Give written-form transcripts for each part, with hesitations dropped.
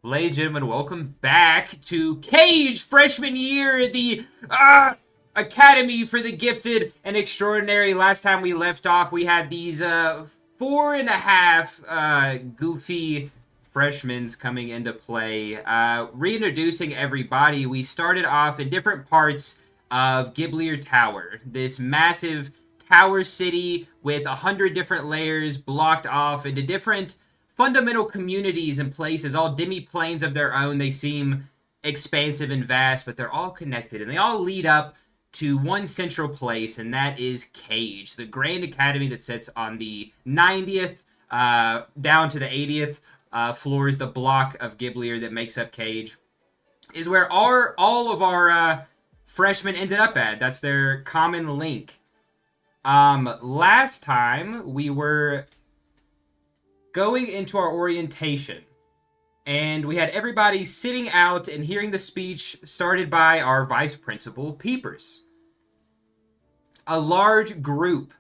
Ladies and gentlemen, welcome back to C.A.G.E freshman year, the Academy for the Gifted and Extraordinary. Last time we left off, we had these four and a half goofy freshmen coming into play. Reintroducing everybody, we started off in different parts of Giblier Tower, this massive tower city with 100 different layers blocked off into different fundamental communities and places, all demi-planes of their own. They seem expansive and vast, but they're all connected, and they all lead up to one central place, and that is C.A.G.E, the Grand Academy that sits on the 90th down to the 80th floors, the block of Giblier that makes up C.A.G.E, is where all of our freshmen ended up at. That's their common link. Last time we were going into our orientation, and we had everybody sitting out and hearing the speech started by our vice principal, Peepers. A large group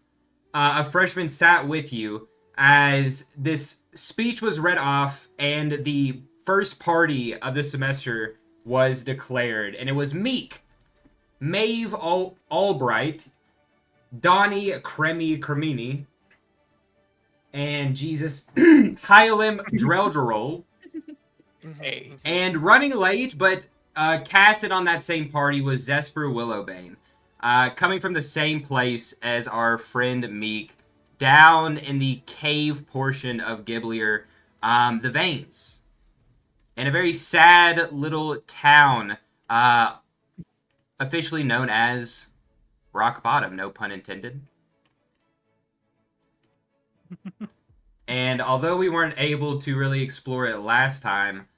of freshmen sat with you as this speech was read off, and the first party of the semester was declared. And it was Meek, Maeve Albright, Donnie Cremini, and Jesus Hylim Dreldrol. Hey. And running late, but casted on that same party was Zesper Willowbane, coming from the same place as our friend Meek, down in the cave portion of Giblier, the Veins, in a very sad little town, officially known as Rock Bottom, no pun intended. And although we weren't able to really explore it last time,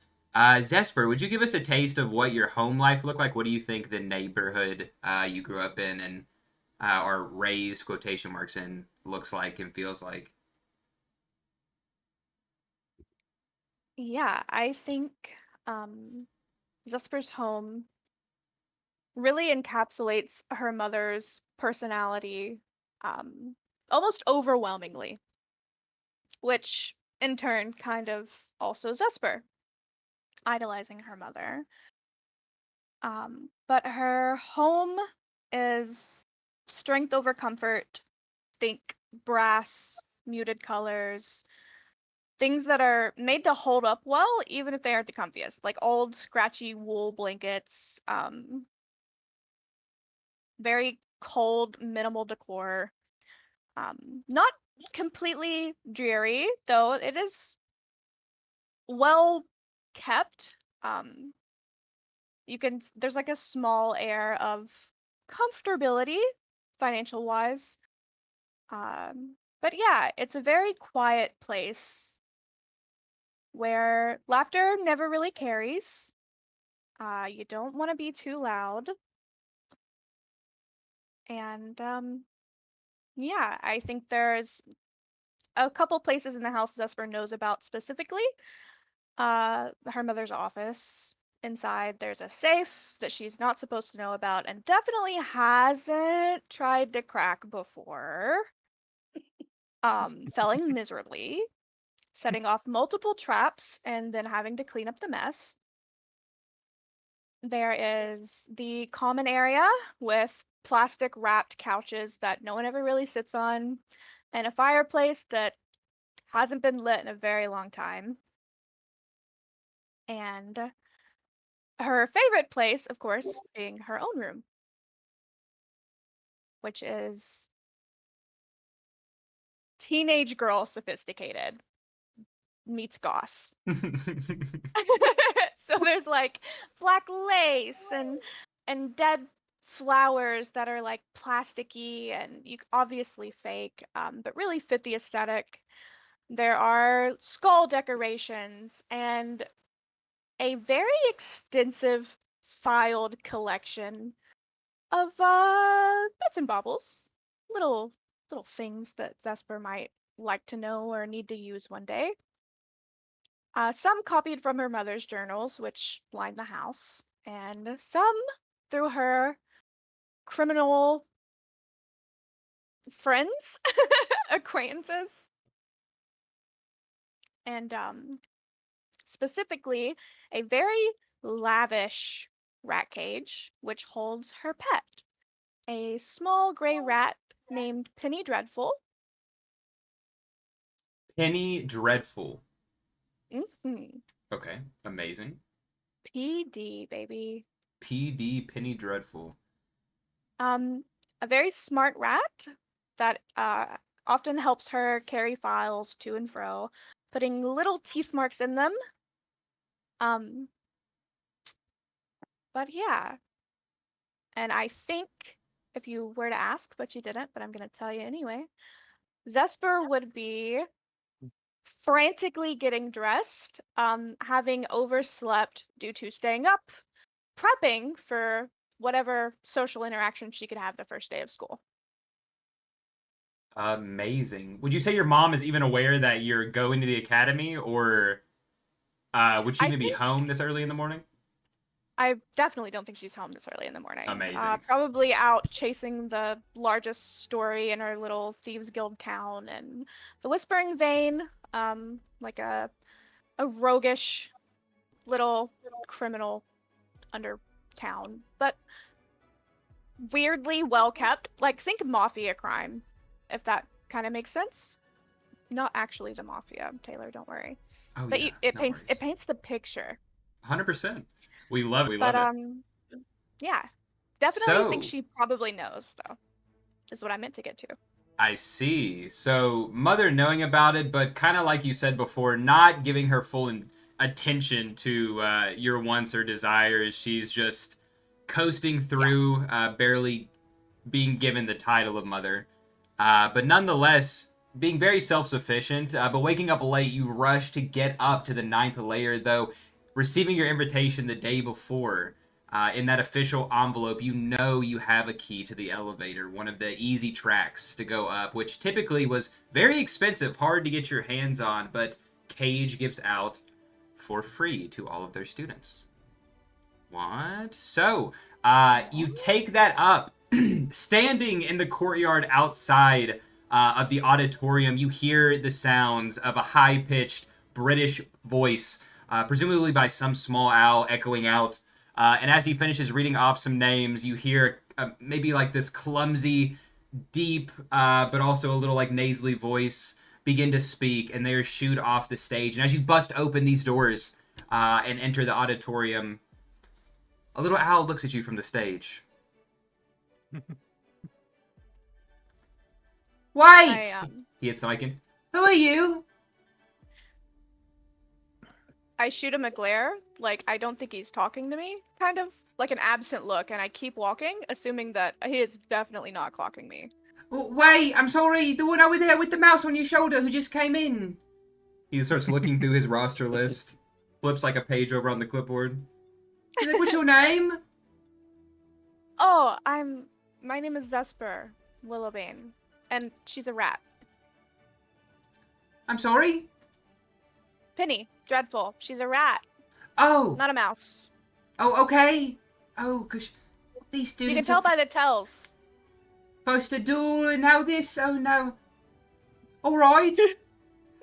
Zesper, would you give us a taste of what your home life looked like? What do you think the neighborhood you grew up in and or raised quotation marks in looks like and feels like? Yeah, I think Zesper's home really encapsulates her mother's personality um, almost overwhelmingly, which in turn kind of also Zesper, idolizing her mother. But her home is strength over comfort, think brass, muted colors, things that are made to hold up well, even if they aren't the comfiest, like old scratchy wool blankets, very cold, minimal decor. Not completely dreary, though it is well kept. There's like a small air of comfortability, financial wise. But yeah, it's a very quiet place where laughter never really carries. You don't want to be too loud. And yeah, I think there's a couple places in the house Zesper knows about specifically. Her mother's office. Inside, there's a safe that she's not supposed to know about and definitely hasn't tried to crack before. Failing miserably, setting off multiple traps, and then having to clean up the mess. There is the common area with plastic wrapped couches that no one ever really sits on, and a fireplace that hasn't been lit in a very long time. And her favorite place, of course, being her own room, which is teenage girl sophisticated meets goth. So there's like black lace and dead flowers that are like plasticky and you obviously fake, but really fit the aesthetic. There are skull decorations and a very extensive filed collection of bits and baubles, little little things that Zesper might like to know or need to use one day. Some copied from her mother's journals, which lined the house, and some through her criminal friends, acquaintances. And specifically a very lavish rat cage, which holds her pet, a small gray rat named Penny Dreadful. Penny Dreadful. Hmm. Okay, amazing. PD, baby. PD Penny Dreadful. Um, a very smart rat that often helps her carry files to and fro, putting little teeth marks in them. Um, but yeah, and I think if you were to ask, but you didn't, but I'm gonna tell you anyway, Zesper would be frantically getting dressed, having overslept due to staying up, prepping for whatever social interaction she could have the first day of school. Amazing. Would you say your mom is even aware that you're going to the academy, or would she I even be think home this early in the morning? I definitely don't think she's home this early in the morning. Amazing. Probably out chasing the largest story in her little Thieves Guild town and the Whispering Vein, like a roguish little criminal under town, but weirdly well kept. Like think mafia crime, if that kind of makes sense. Not actually the mafia, Taylor, don't worry. Oh But yeah, it no paints worries. the picture. 100%. We love it. We But love it. yeah. Definitely think So, she probably knows though. Is what I meant to get to. I see. So, mother knowing about it, but kind of like you said before, not giving her attention to your wants or desires. She's just coasting Yeah. through, barely being given the title of mother. But nonetheless, being very self sufficient. But waking up late, you rush to get up to the ninth layer, though receiving your invitation the day before. In that official envelope, you know you have a key to the elevator, one of the easy tracks to go up, which typically was very expensive, hard to get your hands on, but C.A.G.E gives out for free to all of their students. What? So, you take that up. Standing in the courtyard outside of the auditorium, you hear the sounds of a high pitched British voice, presumably by some small owl echoing out. And as he finishes reading off some names, you hear maybe like this clumsy, deep, but also a little like nasally voice begin to speak, and they are shooed off the stage. And as you bust open these doors and enter the auditorium, a little owl looks at you from the stage. I Wait! He hits the mic in. Who are you? I shoot him a glare, like I don't think he's talking to me, kind of like an absent look, and I keep walking, assuming that he is definitely not clocking me. Oh, wait, I'm sorry. The one over there with the mouse on your shoulder who just came in. He starts looking through his roster list, flips like a page over on the clipboard. He's like, what's your name? Oh, my name is Zesper Willowbane, and she's a rat. I'm sorry? Penny, dreadful. She's a rat, Oh, not a mouse. oh, okay. Oh, because these You can students tell are by the tells. supposed to duel and now this. Oh, no. All right.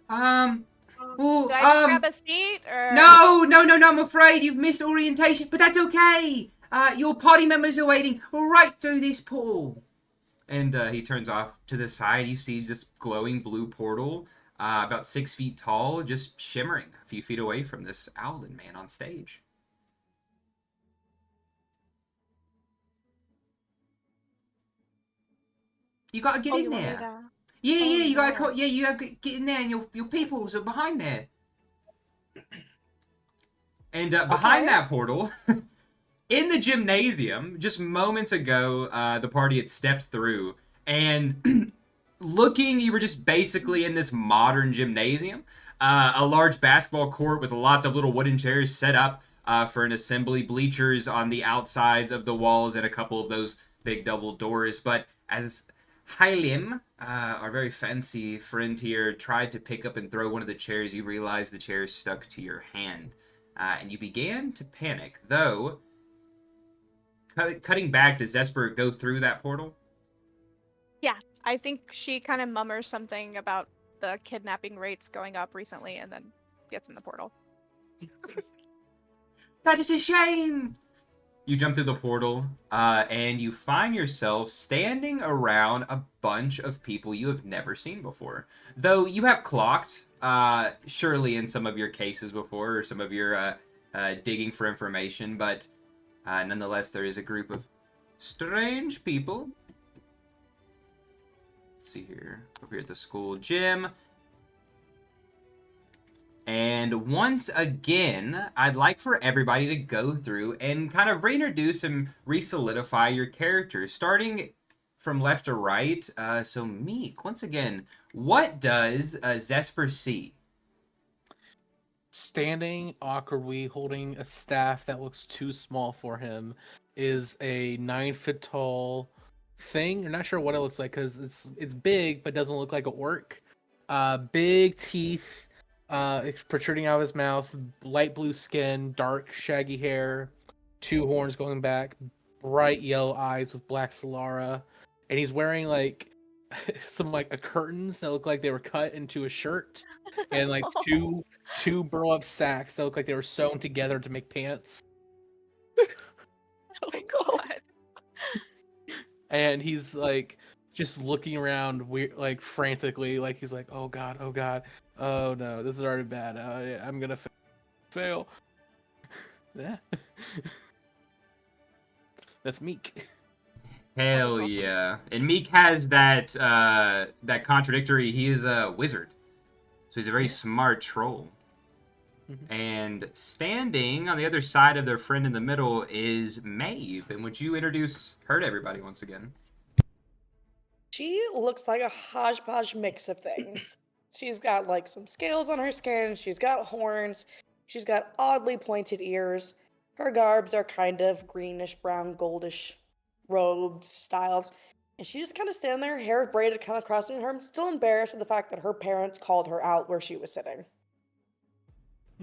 Well, Do I just grab a seat, or? No, no, no, no, I'm afraid you've missed orientation, but that's okay. Your party members are waiting right through this portal. And he turns off to the side. You see this glowing blue portal, about 6 feet tall, just shimmering a few feet away from this owlet man on stage. You gotta get Oh, in you want me there. to? Yeah, Oh yeah, you gotta no. yeah, you have to get in there, and your peoples are behind there. And behind Okay. that portal, in the gymnasium, just moments ago, the party had stepped through, and looking, you were just basically in this modern gymnasium. A large basketball court with lots of little wooden chairs set up for an assembly, bleachers on the outsides of the walls, and a couple of those big double doors. But as Hylium, our very fancy friend here, tried to pick up and throw one of the chairs, you realized the chair stuck to your hand. And you began to panic, though. Cutting back, does Zesper go through that portal? Yeah, I think she kind of mummers something about the kidnapping rates going up recently, and then gets in the portal. That is a shame! You jump through the portal, and you find yourself standing around a bunch of people you have never seen before. Though you have clocked, surely in some of your cases before, or some of your digging for information, but nonetheless, there is a group of strange people. Let's see here. Over here at the school gym. And once again, I'd like for everybody to go through and kind of reintroduce and re-solidify your characters, starting from left to right. So Meek, once again, what does Zesper see? Standing awkwardly, holding a staff that looks too small for him, is a 9-foot tall thing. You're not sure what it looks like because it's big but doesn't look like an orc. Big teeth. It's protruding out of his mouth, light blue skin, dark shaggy hair, 2 horns going back, bright yellow eyes with black Solara, and he's wearing like some like curtains that look like they were cut into a shirt, and like two burl up sacks that look like they were sewn together to make pants. Oh my god. And he's like just looking around weird, like frantically, like he's like, oh god, oh no, this is already bad. I'm gonna fail. Yeah. That's Meek. Hell awesome. yeah. And Meek has that that contradictory, he is a wizard. So he's a very smart troll. Mhm. And standing on the other side of their friend in the middle is Maeve. And would you introduce her to everybody once again? She looks like a hodgepodge mix of things. She's got like some scales on her skin, she's got horns, she's got oddly pointed ears. Her garbs are kind of greenish, brown, goldish robes styles. And she just kind of standing there, hair braided kind of crossing her arms, still embarrassed at the fact that her parents called her out where she was sitting.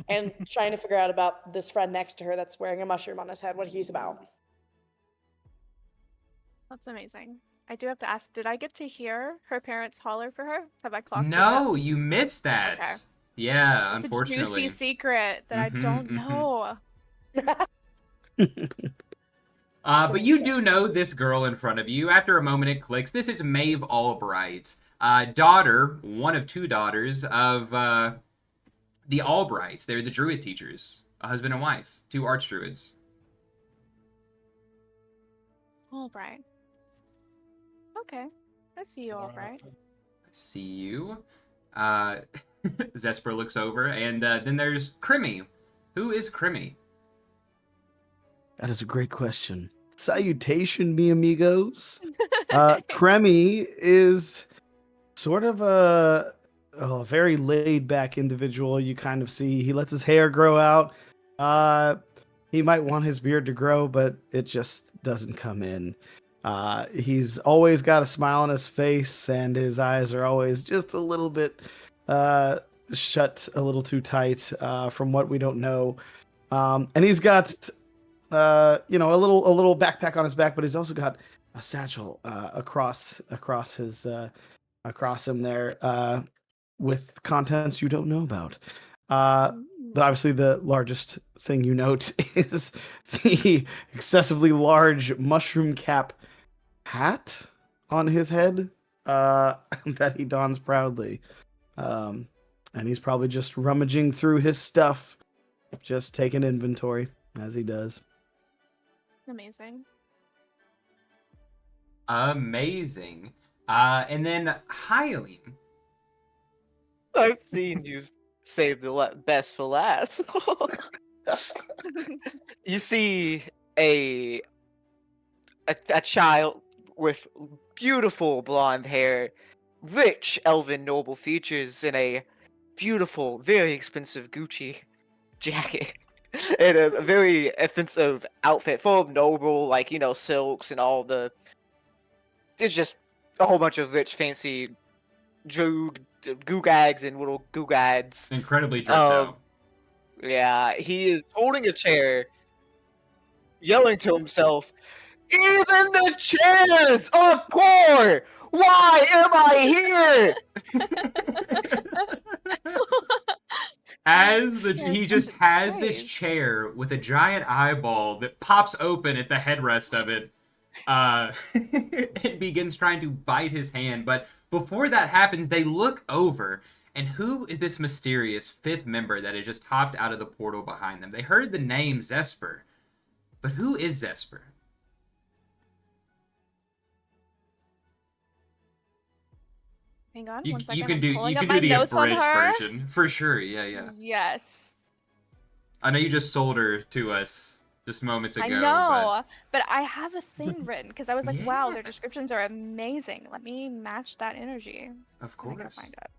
And trying to figure out about this friend next to her that's wearing a mushroom on his head, what he's about. That's amazing. I do have to ask, did I get to hear her parents holler for her? Have I clocked No, the notes? you missed that. Okay. Yeah, It's unfortunately. a juicy secret that I don't know. But you do know this girl in front of you. After a moment, it clicks. This is Maeve Albright, daughter, one of 2 daughters of the Albrights. They're the druid teachers, a husband and wife, 2 archdruids. All right. Okay. I see you all right. See you. Zesper looks over, and then there's Crimmy. Who is Crimmy? That is a great question. Salutation, mi amigos. Cremy is sort of a very laid back individual. You kind of see he lets his hair grow out. He might want his beard to grow, but it just doesn't come in. He's always got a smile on his face, and his eyes are always just a little bit shut a little too tight from what we don't know. And he's got a little backpack on his back, but he's also got a satchel across him there with contents you don't know about. But obviously the largest thing you note is the excessively large mushroom cap hat on his head that he dons proudly. And he's probably just rummaging through his stuff, just taking inventory as he does. Amazing. Amazing. And then Hylian. I've seen you save the best for last. You see a child with beautiful blonde hair, rich elven noble features, and a beautiful, very expensive Gucci jacket, and a very offensive outfit full of noble, like, silks and all the. It's just a whole bunch of rich, fancy googags and little googads. Incredibly dripped out. Yeah, he is holding a chair, yelling to himself, "Even the chairs are poor! Why am I here?" he just has this chair with a giant eyeball that pops open at the headrest of it, and begins trying to bite his hand. But before that happens, they look over, and who is this mysterious fifth member that has just hopped out of the portal behind them? They heard the name Zesper, but who is Zesper? Hang on, You, one second. you can I'm do pulling you up can my do the notes on abridged her. version for sure. Yeah. Yes. I know you just sold her to us just moments ago. I know, but I have a thing written because I was like, wow, Yeah. their descriptions are amazing. Let me match that energy. Of I gotta course. find it.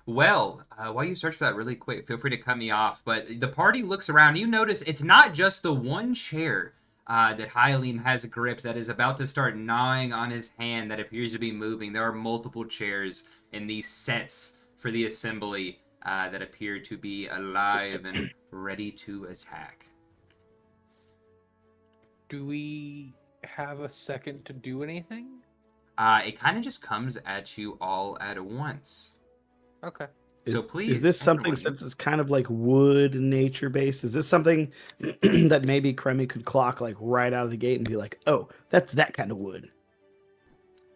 Well, while you search for that really quick, feel free to cut me off. But the party looks around. You notice it's not just the one chair that Hylian has gripped that is about to start gnawing on his hand that appears to be moving. There are multiple chairs in these sets for the assembly that appear to be alive and ready to attack. Do we have a second to do anything? It kind of just comes at you all at once. Okay. So please, is this something, everyone, since it's kind of like wood and nature based, is this something that maybe Kremi could clock like right out of the gate and be like, oh, that's that kind of wood?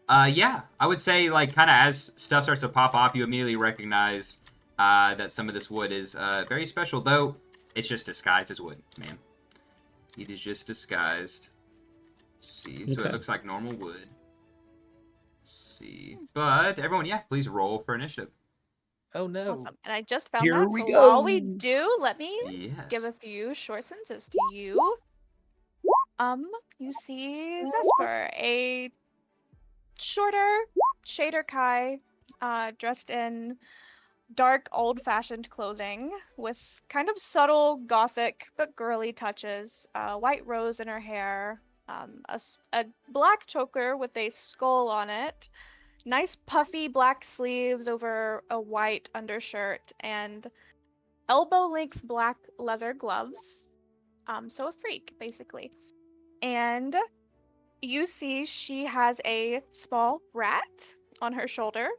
Yeah, I would say like kind of as stuff starts to pop off, you immediately recognize that some of this wood is very special, though it's just disguised as wood, man. It is just disguised. Let's see, so it Okay. looks like normal wood. Let's see, but everyone, yeah, please roll for initiative. Oh no. Awesome. And I just found Here that. we So while we go. do, let me Yes. give a few short sentences to you. You see Zesper, a shorter shader Kai, dressed in dark, old-fashioned clothing with kind of subtle gothic but girly touches. White rose in her hair, a black choker with a skull on it, nice puffy black sleeves over a white undershirt, and elbow-length black leather gloves. So a freak, basically. And you see she has a small rat on her shoulder.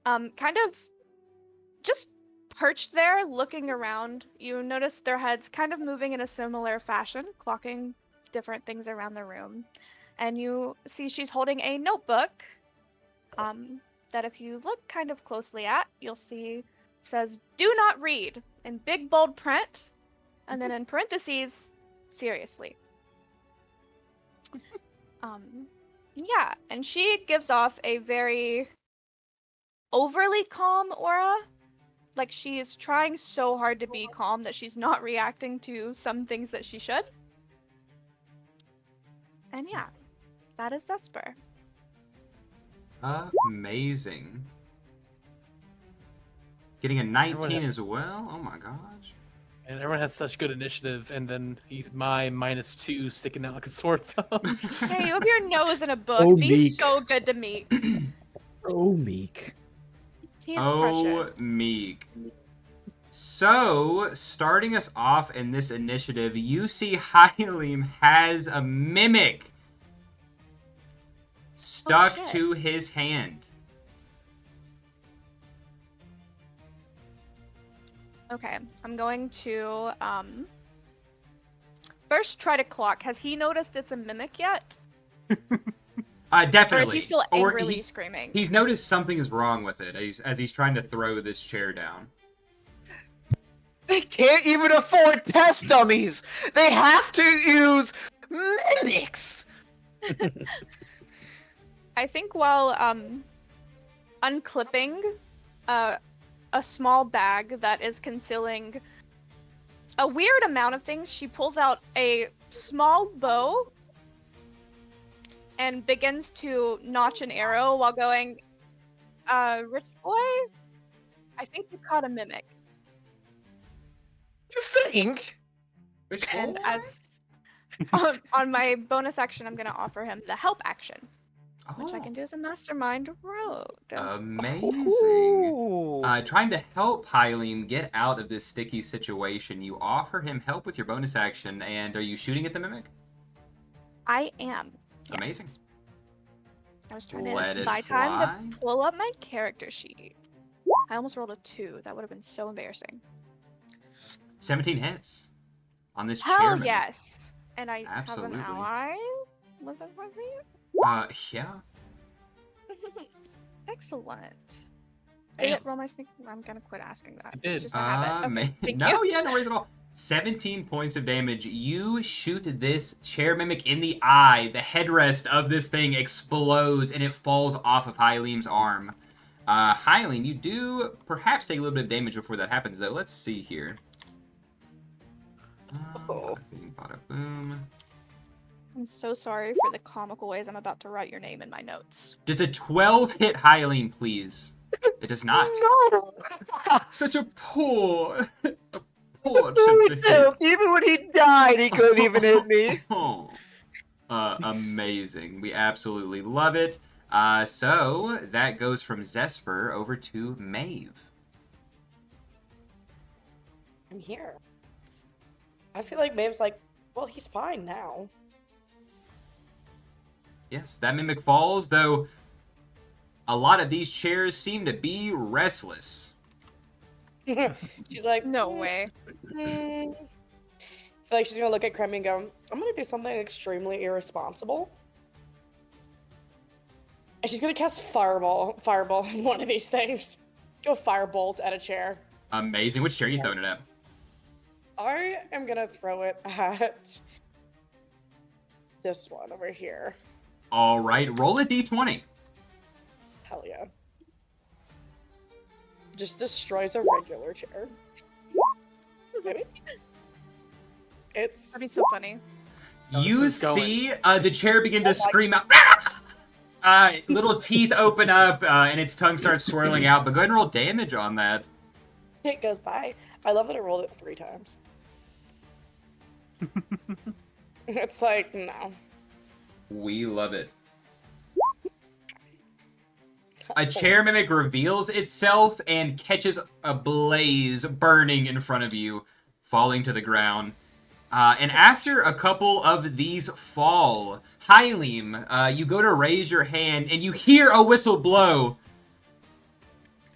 Kind of just perched there looking around. You notice their heads kind of moving in a similar fashion, clocking different things around the room. And you see she's holding a notebook that if you look kind of closely at, you'll see says "Do not read" in big bold print, and then in parentheses, seriously. Yeah, and she gives off a very overly calm aura. Like she is trying so hard to be calm that she's not reacting to some things that she should. And yeah, that is Zesper. Amazing. Getting a 19 as well. Oh my gosh. And everyone has such good initiative, and then he's my -2 sticking out like a sore thumb. Hey, you have your nose in a book. Oh, Be meek. so good to me. Oh, meek. He's Oh, precious. meek. So, starting us off in this initiative, you see Hylian has a mimic stuck shit. to his hand. Okay, I'm going to first try to clock. Has he noticed it's a mimic yet? Definitely. Or is he still Or angrily screaming? He's noticed something is wrong with it as he's trying to throw this chair down. They can't even afford test dummies. They have to use mimics. I think while unclipping a small bag that is concealing a weird amount of things, she pulls out a small bow and begins to notch an arrow while going, Rich boy, I think you caught a mimic. You think? Which And boy? as on my bonus action, I'm going to offer him the help action, which I Oh, can do as a mastermind rogue. amazing. Ooh. Trying to help Hylian get out of this sticky situation, you offer him help with your bonus action, and are you shooting at the mimic? I am. Yes. Amazing. I was trying Let to it buy time fly. to pull up my character sheet. I almost rolled a 2. That would have been so embarrassing. 17 hits on this Hell chairman. yes. And I Absolutely. have an ally. Was that right for you? Yeah. Excellent. Damn. Did it roll my sneak? I'm gonna quit asking that. It did. It's just a habit. Okay, thank no, you. yeah, no worries at all. 17 points of damage. You shoot this chair mimic in the eye. The headrest of this thing explodes and it falls off of Hyliem's arm. Hyliem, you do perhaps take a little bit of damage before that happens, though. Let's see here. Oh. Bada bing, bada boom. I'm so sorry for the comical ways I'm about to write your name in my notes. Does a 12 hit Hyliem, please? It does not. No. Such a poor attempt to No, hit. even when he died, he couldn't even hit me. Oh. Amazing. We absolutely love it. So that goes from Zesper over to Maeve. I'm here. I feel like Maeve's like, well, he's fine now. Yes, that mimic falls, though a lot of these chairs seem to be restless. She's like, No way. I feel like she's gonna look at Cremy and go, I'm gonna do something extremely irresponsible. And she's gonna cast Fireball on one of these things. Go Firebolt at a chair. Amazing. Which chair are you throwing it at? I am gonna throw it at this one over here. All right, roll a d20. Hell yeah. Just destroys a regular chair. Maybe? It's That'd be so funny. Oh, You this is going. see the chair begin to scream out. Little teeth open up and its tongue starts swirling out, but go ahead and roll damage on that. it goes by. I love that I rolled it 3 times. It's like, no. We love it. A chair mimic reveals itself and catches a blaze burning in front of you, falling to the ground. And after a couple of these fall, Hyliem, you go to raise your hand and you hear a whistle blow.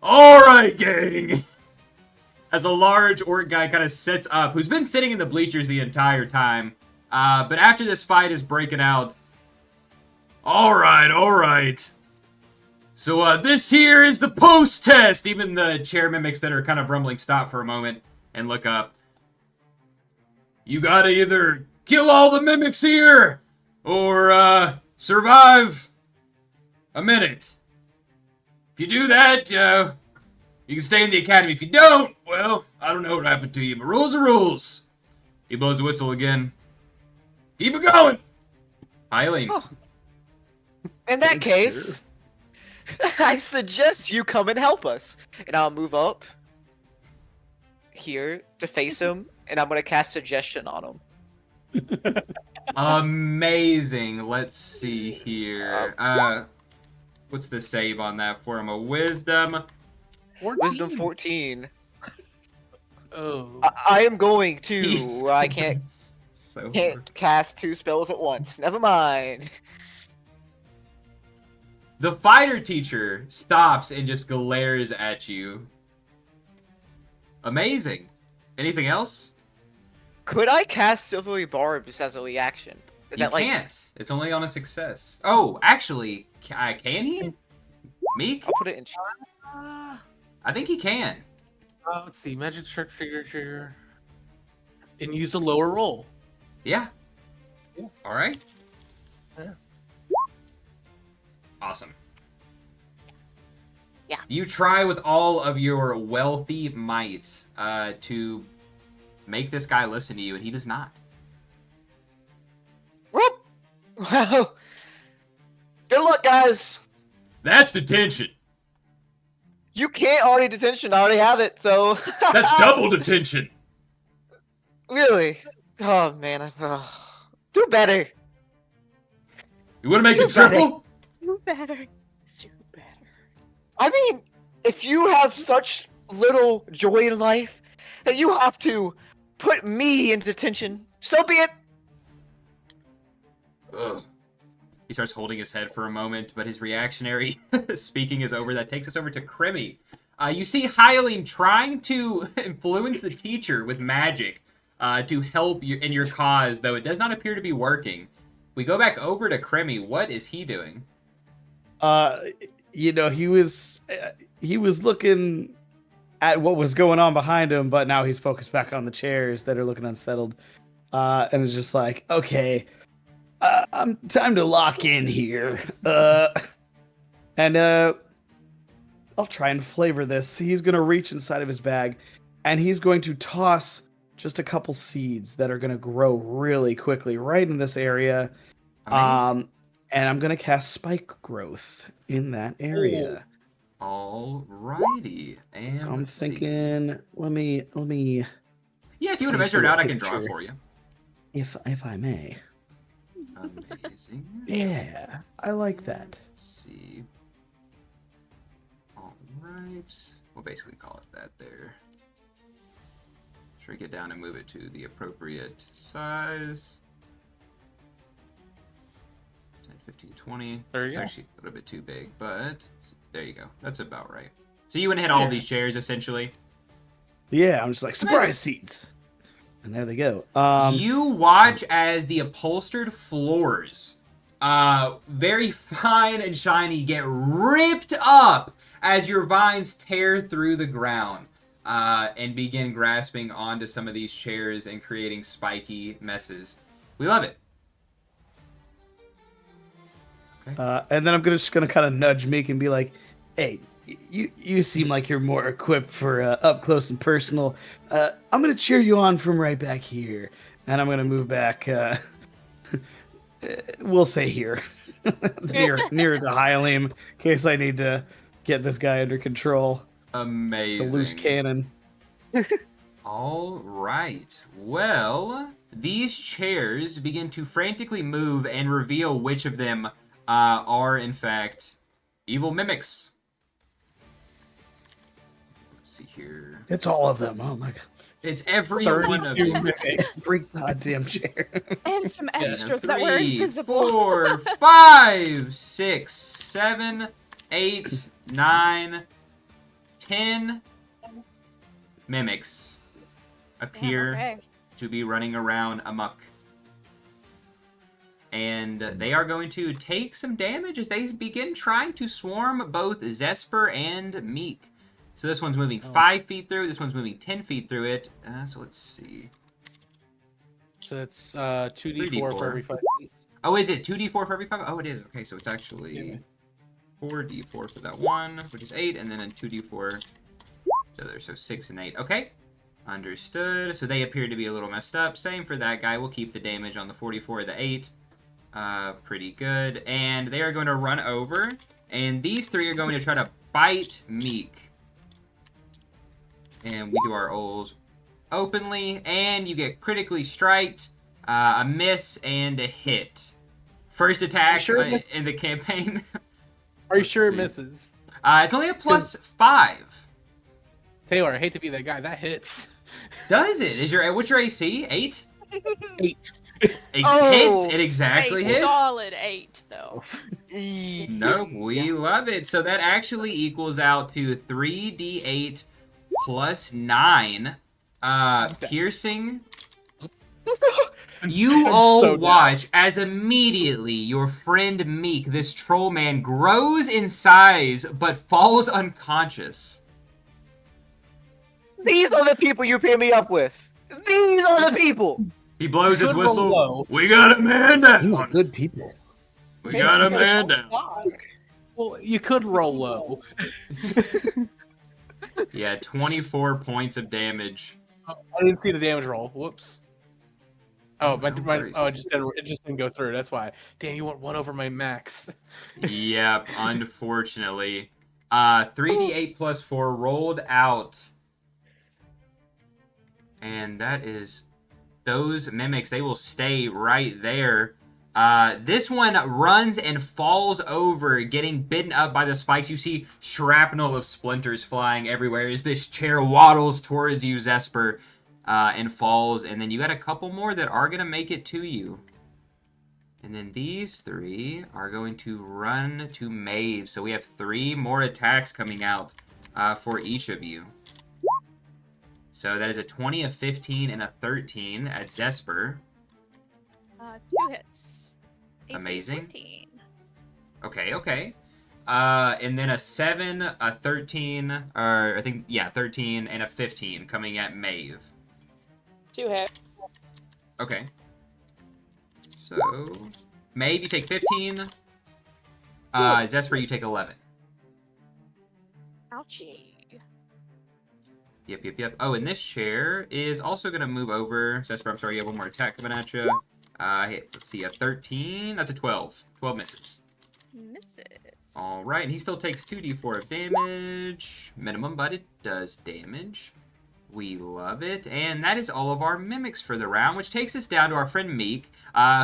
All right, gang. As a large orc guy kind of sets up, who's been sitting in the bleachers the entire time. But after this fight is breaking out, all right. So this here is the post-test. Even the chair mimics that are kind of rumbling stop for a moment and look up. You gotta either kill all the mimics here, or survive a minute. If you do that, you can stay in the academy. If you don't, well, I don't know what happened to you, but rules are rules. He blows the whistle again. Keep it going. Eileen. Oh. In that Good case, I suggest you come and help us. And I'll move up here to face him, and I'm gonna cast Suggestion on him. Amazing. Let's see here. What's the save on that for him? A wisdom. 14. Wisdom 14. Oh. I am going to. He's- I can't So cast 2 spells at once. Never mind. The fighter teacher stops and just glares at you. Amazing. Anything else? Could I cast Silvery Barbs as a reaction? Is You that like? can't. It's only on a success. Oh, actually, can he? Meek? I'll put it in. I think he can. Let's see. Magic trigger. And use a lower roll. Yeah. Yeah. All right. Yeah. Awesome. Yeah. You try with all of your wealthy might to make this guy listen to you, and he does not. Whoop! Well, good luck, guys. That's detention. You can't already detention. I already have it. So. That's double detention. Really? Oh man. Do better. You want to make it You got it. triple? Do better. Do better. I mean, if you have such little joy in life that you have to put me in detention, so be it. Ugh. He starts holding his head for a moment, but his reactionary speaking is over. That takes us over to Cremy. You see Hylian trying to influence the teacher with magic to help you in your cause, though it does not appear to be working. We go back over to Kremi. What is he doing? You know, he was looking at what was going on behind him, but now he's focused back on the chairs that are looking unsettled. And it's just like, okay, I'm time to lock in here. And I'll try and flavor this. He's gonna reach inside of his bag, and he's going to toss just a couple seeds that are gonna grow really quickly right in this area. Amazing. And I'm gonna cast spike growth in that area. Alrighty. And So I'm let's see. thinking, let me. Yeah, if you want to Let me measure it see a out, I can draw it picture. for you. If I may. Amazing. Yeah, I like that. Let's see. Alright. We'll basically call it that there. Shrink it down and move it to the appropriate size. 10, 15, 20. There you It's go. actually a little bit too big, but there you go. That's about right. So you went and hit all of these chairs, essentially. Yeah, I'm just like, surprise seeds. And there they go. You watch as the upholstered floors, very fine and shiny, get ripped up as your vines tear through the ground and begin grasping onto some of these chairs and creating spiky messes. We love it. And then I'm just gonna kind of nudge Meek and be like, hey, you seem like you're more equipped for up close and personal. I'm gonna cheer you on from right back here, and I'm gonna move back. We'll say here, near to Hylian, in case I need to get this guy under control. Amazing. It's a loose cannon. All right. Well, these chairs begin to frantically move and reveal which of them are, in fact, evil mimics. Let's see here. It's all of them. Oh my god. It's every one of them. Every goddamn chair. And some extras that were 3, invisible. 4, 5, 6, 7, 8, 9, 10 mimics appear Okay. to be running around amok. And they are going to take some damage as they begin trying to swarm both Zesper and Meek. So this one's moving 5 feet through, this one's moving 10 feet through it. So let's see. So that's 2d4 for every 5 feet. Oh, is it 2d4 for every 5? Oh, it is. Okay, so it's actually 4d4 for that one, which is 8, and then a 2d4 the other. So 6 and 8. Okay, understood. So they appear to be a little messed up. Same for that guy. We'll keep the damage on the 44 or the 8. Pretty good. And they are going to run over, and these 3 are going to try to bite Meek. And we do our O's openly, and you get critically striked, a miss, and a hit. First attack in the campaign. Are you Let's sure it see. misses? It's only a plus 5. Taylor, I hate to be that guy. That hits. Does it? What's your AC? 8? 8. 8 Oh. hits. It exactly A hits. solid 8, though. Nope, we love it. So that actually equals out to 3d8 plus 9 piercing. You all so down. watch as immediately your friend Meek, this troll man, grows in size but falls unconscious. These are the people you pair me up with. These are the people. He blows his Good roll whistle. low. We got a man You are down. good people. We got a man down. Well, you could roll low. Yeah, 24 points of damage. I didn't see the damage roll. Whoops. Oh, No worries. it just didn't go through. That's why. Damn, you went 1 over my max. Yep, unfortunately. 3d8 plus 4 rolled out. And that is those mimics. They will stay right there. This one runs and falls over, getting bitten up by the spikes. You see shrapnel of splinters flying everywhere as this chair waddles towards you, Zesper, and falls. And then you got a couple more that are going to make it to you. And then these 3 are going to run to Maeve. So we have 3 more attacks coming out. for each of you. So that is a 20, a 15, and a 13 at Zesper. 2 hits. AC Amazing. 14. Okay. And then a 7, a 13, or I think, yeah, 13, and a 15 coming at Maeve. 2 hits. Okay. So, Maeve, you take 15. Zesper, you take 11. Ouchie. Yep. Oh, and this chair is also going to move over. Zesper, I'm sorry, you have one more attack coming at you. Let's see, a 13. That's a 12. 12 misses. Misses. All right, and he still takes 2d4 of damage. Minimum, but it does damage. We love it. And that is all of our mimics for the round, which takes us down to our friend Meek,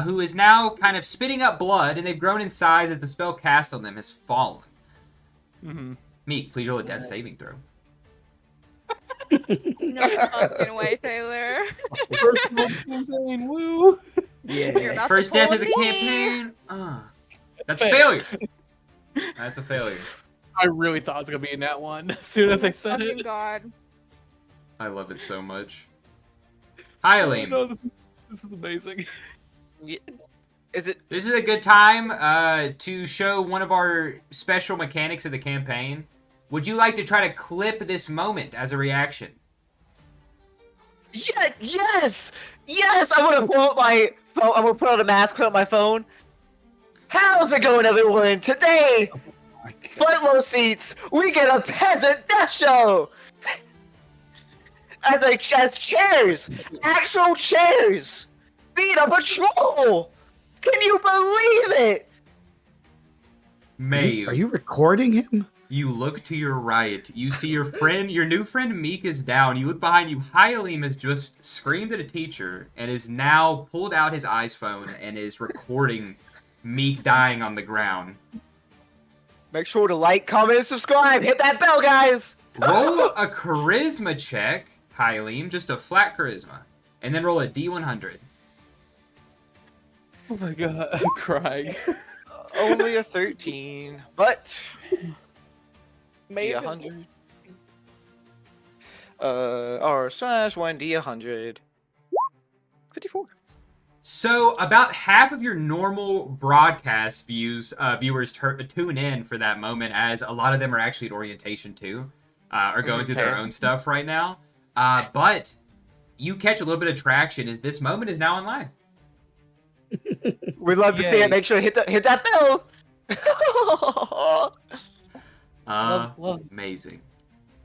who is now kind of spitting up blood, and they've grown in size as the spell cast on them has fallen. Mm-hmm. Meek, please roll a death saving throw. No fucking way, Taylor. First of all, campaign, woo! You're Yeah. about First to pull death of a the me. campaign. That's a failure. That's a failure. I really thought it was gonna be in that one as soon as I said Fucking it. God. I love it so much. Hi, Oh, Elaine. no, this is amazing. Is it? This is a good time to show one of our special mechanics of the campaign. Would you like to try to clip this moment as a reaction? Yeah, yes! I'm gonna pull up my phone. I'm gonna put on a mask, put on my phone. How's it going, everyone? Today, front row seats, we get a peasant death show! As chairs! Actual chairs! Beat a patrol! Can you believe it? Maeve, Are you recording him? you look to your right. You see your new friend Meek is down. You look behind you. Hylium has just screamed at a teacher and is now pulled out his iPhone and is recording Meek dying on the ground. Make sure to like, comment, and subscribe. Hit that bell, guys! Roll a charisma check, Hylium, just a flat charisma. And then roll a D100. Oh my god, I'm crying. Only a 13, but Maybe D100. R/1D100. 54. So about half of your normal broadcast viewers tune in for that moment, as a lot of them are actually at orientation too, are going through their Fair. own stuff right now. But you catch a little bit of traction as this moment is now online. We'd love to see Yay. it. Make sure to hit that bell. Love- Amazing.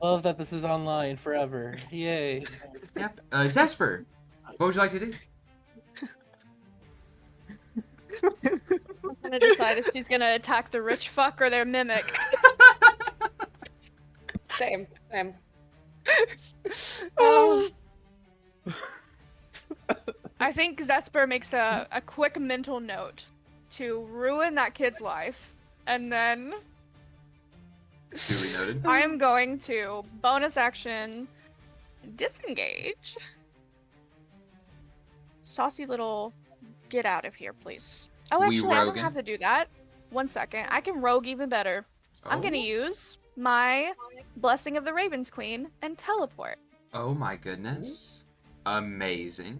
Love that this is online forever. Yay. Yep. Zesper, what would you like to do? I'm gonna decide if she's gonna attack the rich fuck or their mimic. Same. Um, I think Zesper makes a quick mental note to ruin that kid's life, and then Duly noted. I am going to bonus action disengage. Saucy little get out of here, please. Oh, We actually, I don't roguing? have to do that. 1 second. I can rogue even better. I'm gonna use my Blessing of the Ravens Queen and teleport. Oh my goodness. Amazing.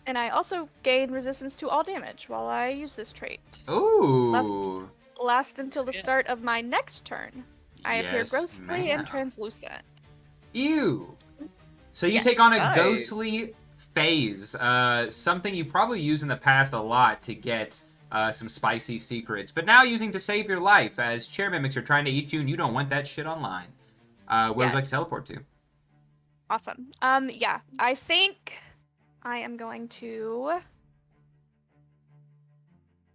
And I also gain resistance to all damage while I use this trait. Ooh. Last until the start of my next turn. I appear Yes, ghostly ma'am. and translucent. Ew. So you Yes. take on a Nice. ghostly phase, something you probably used in the past a lot to get some spicy secrets, but now using to save your life as chair mimics are trying to eat you and you don't want that shit online. Where would you like Yes. to teleport to? Awesome. Yeah, I think I am going to.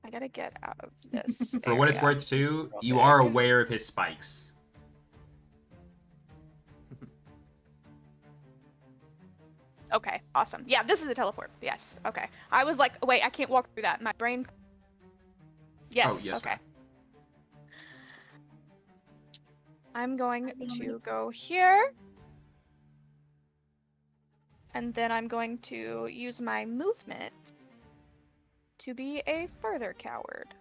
I gotta get out of this. For what it's area. worth, too, you are aware of his spikes. Okay, awesome. Yeah, this is a teleport. Yes. Okay. I was like, wait, I can't walk through that. My brain. Yes. yes, Okay. I'm going to go here. And then I'm going to use my movement to be a further coward.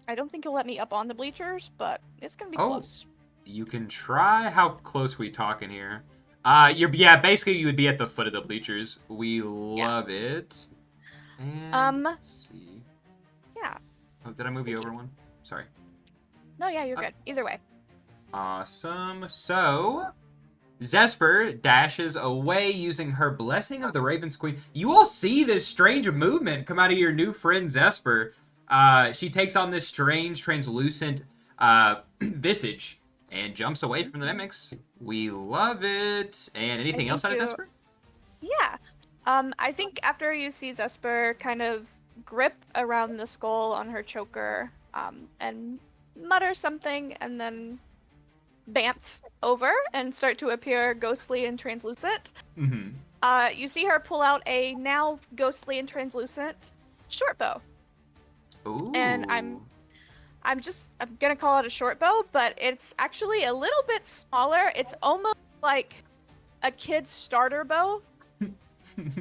I don't think you'll let me up on the bleachers, but it's gonna be Oh. close. You can try. How close we talking here? Basically you would be at the foot of the bleachers. We love it. And let's see. Yeah. Oh, did I move you over one? Sorry. No, yeah, you're good. Either way. Awesome. So, Zesper dashes away using her Blessing of the Raven's Queen. You all see this strange movement come out of your new friend Zesper. She takes on this strange, translucent visage and jumps away from the mimics. We love it. And anything else out of Zesper? Yeah. I think after you see Zesper kind of grip around the skull on her choker, and mutter something, and then bamf over and start to appear ghostly and translucent. Mm-hmm. You see her pull out a now ghostly and translucent short bow. Ooh. And I'm gonna call it a short bow, but it's actually a little bit smaller. It's almost like a kid's starter bow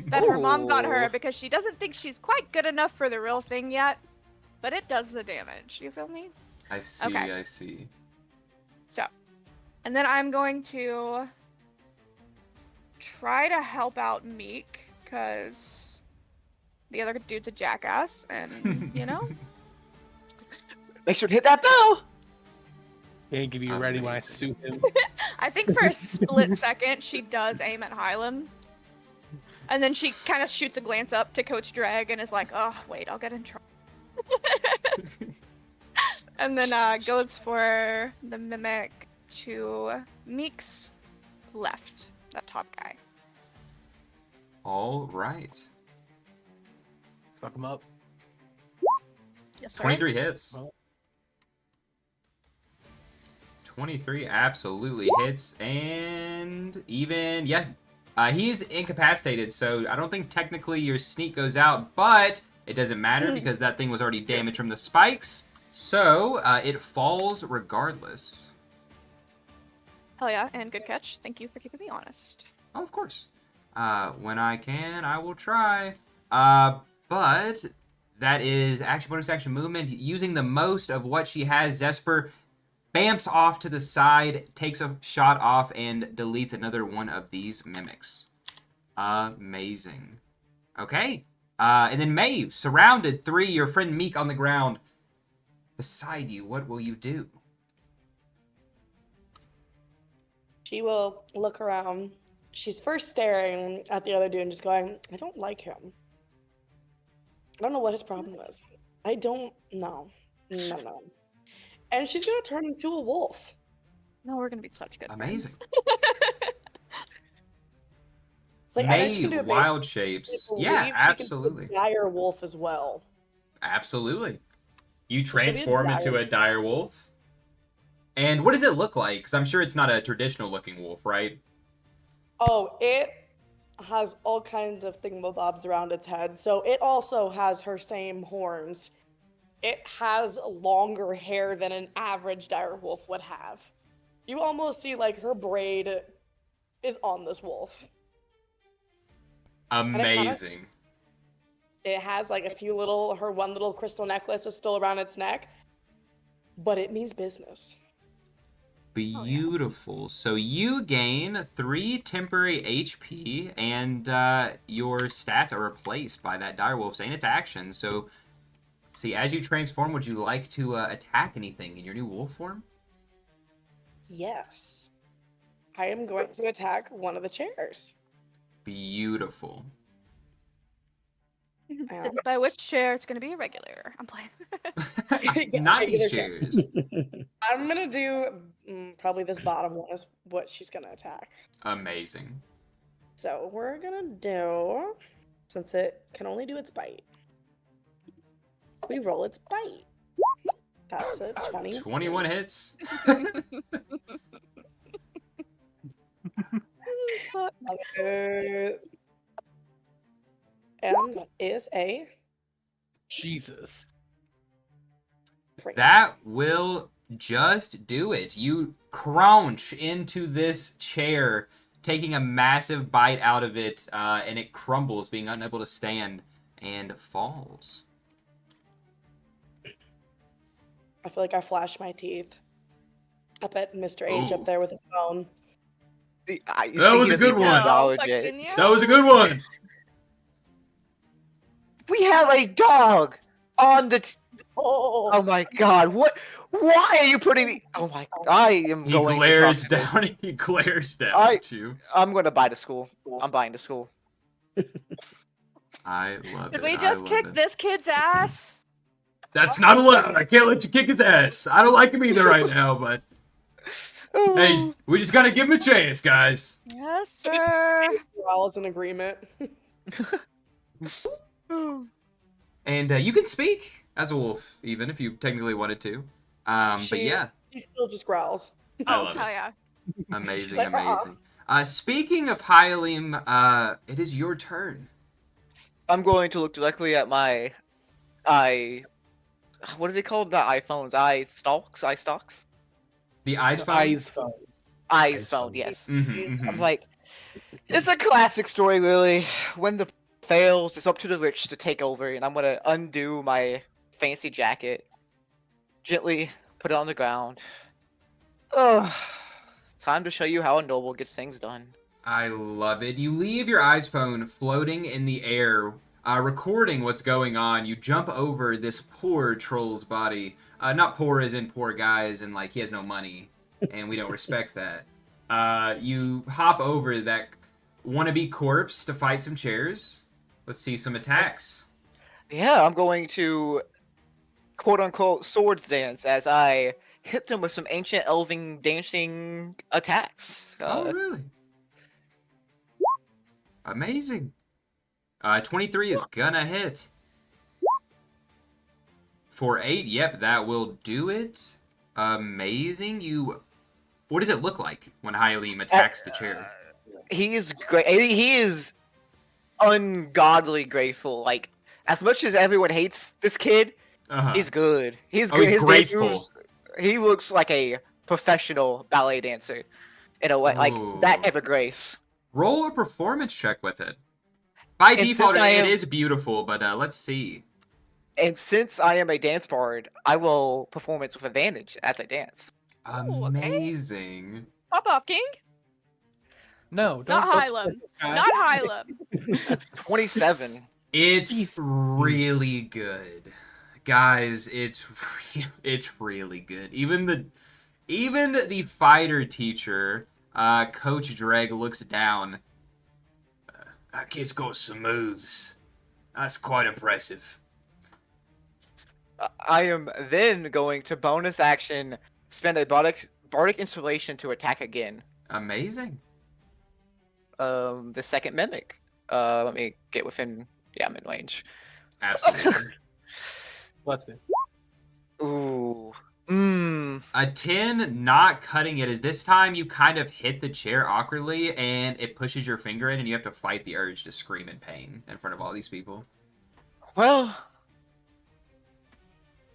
that her mom got her Ooh. because she doesn't think she's quite good enough for the real thing yet, but it does the damage. You feel me? I see, Okay. I see. So, and then I'm going to try to help out Meek, because the other dude's a jackass, and, you know? Make sure to hit that bell. Can't give you ready when I Amazing. sue him. I think for a split second, she does aim at Hylam. And then she kind of shoots a glance up to Coach Drag and is like, oh, wait, I'll get in trouble. And then goes for the mimic to Meek's left, that top guy. All right. Fuck him up. Yes, sir. 23 hits. Well. 23 absolutely hits, and even, he's incapacitated, so I don't think technically your sneak goes out, but it doesn't matter because that thing was already damaged from the spikes, so it falls regardless. Hell yeah, and good catch. Thank you for keeping me honest. Oh, of course. When I can, I will try. But that is action bonus action movement. Using the most of what she has, Zesper bamps off to the side, takes a shot off, and deletes another one of these mimics. Amazing. Okay. And then Maeve, surrounded, 3, your friend Meek on the ground. Beside you, what will you do? She will look around. She's first staring at the other dude and just going, I don't like him. I don't know what his problem is. I don't know. No. And she's going to turn into a wolf. No, we're gonna be such good Amazing. friends. It's like, I know she can Maeve, do it wild basically, shapes. I Yeah, believe she can do a absolutely. dire wolf as well. Absolutely. You Should be a transform into a dire wolf. And what does it look like? Because I'm sure it's not a traditional looking wolf, right? Oh, it has all kinds of thingamabobs around its head. So it also has her same horns. It has longer hair than an average dire wolf would have. You almost see like her braid is on this wolf. Amazing. It has like a few little, her one little crystal necklace is still around its neck, but it means business. Beautiful. So you gain 3 temporary HP, and your stats are replaced by that direwolf's and its action. So, see, as you transform, would you like to attack anything in your new wolf form? Yes. I am going to attack one of the chairs. Beautiful. Then by which chair it's gonna be a regular. I'm playing. Yeah, Not regular these chair. chairs. I'm gonna do probably this bottom one is what she's gonna attack. Amazing. So we're gonna do, since it can only do its bite, we roll its bite. That's a 20. 21 hits. And that is a Jesus. That will just do it. You crunch into this chair, taking a massive bite out of it, and it crumbles, being unable to stand, and falls. I feel like I flashed my teeth up at Mr. H up Ooh. there with his phone. You That see, was he a doesn't good even one. acknowledge it. fucking yeah. That was a good one. We have a dog on the. Oh, Oh my god! What? Why are you putting me? Oh my! I am He going glares to talk to down. He glares down I- at you. I'm going to buy the school. I'm buying the school. I love Did it. we I just love kick it. this kid's ass? That's not allowed. I can't let you kick his ass. I don't like him either right now, but hey, we just gotta give him a chance, guys. Yes, sir. growls in agreement. And you can speak as a wolf, even if you technically wanted to. But yeah, He still just growls. I Oh, love hell it. yeah. Amazing, like, amazing. Speaking of Hylium, it is your turn. I'm going to look directly at my eye. What do they call the iPhones? Eye stalks? Eye stalks? The eyes The phone. eyes phone. Eyes Eyes phone, phone. yes. Mm-hmm, I'm like, it's a classic story, really. When the fails, it's up to the rich to take over, and I'm gonna undo my fancy jacket, gently put it on the ground. Oh, it's time to show you how a noble gets things done. I love it. You leave your eyes phone floating in the air, recording what's going on. You jump over this poor troll's body. Not poor as in poor guys and like he has no money, and we don't respect that. You hop over that wannabe corpse to fight some chairs. Let's see some attacks. Yeah, I'm going to quote-unquote swords dance as I hit them with some ancient elving dancing attacks. Oh, really? Amazing. 23 is gonna hit. For 8, yep, that will do it. Amazing. What does it look like when Hylium attacks the chair? He is great. He is ungodly grateful. Like, as much as everyone hates this kid, Uh-huh. he's good. He's Oh, good. he's His dance graceful. moves, he looks like a professional ballet dancer. In a way, like that Ooh. type of grace. Roll a performance check with it. By And default, since I it am- is beautiful, but let's see. And since I am a dance bard, I will performance with advantage as I dance. Ooh, okay. Amazing. Pop off, King. No, Not don't Hylium. guy. Not Hylium. 27. It's Jeez. really good. Guys, it's really good. Even the fighter teacher, Coach Dreg, looks down. That kid's got some moves. That's quite impressive. I am then going to bonus action spend a bardic inspiration to attack again. Amazing. The second mimic. Let me get within. Yeah, I'm in range. Absolutely. Let's see. Ooh. A 10 not cutting it is this time you kind of hit the chair awkwardly and it pushes your finger in and you have to fight the urge to scream in pain in front of all these people. Well,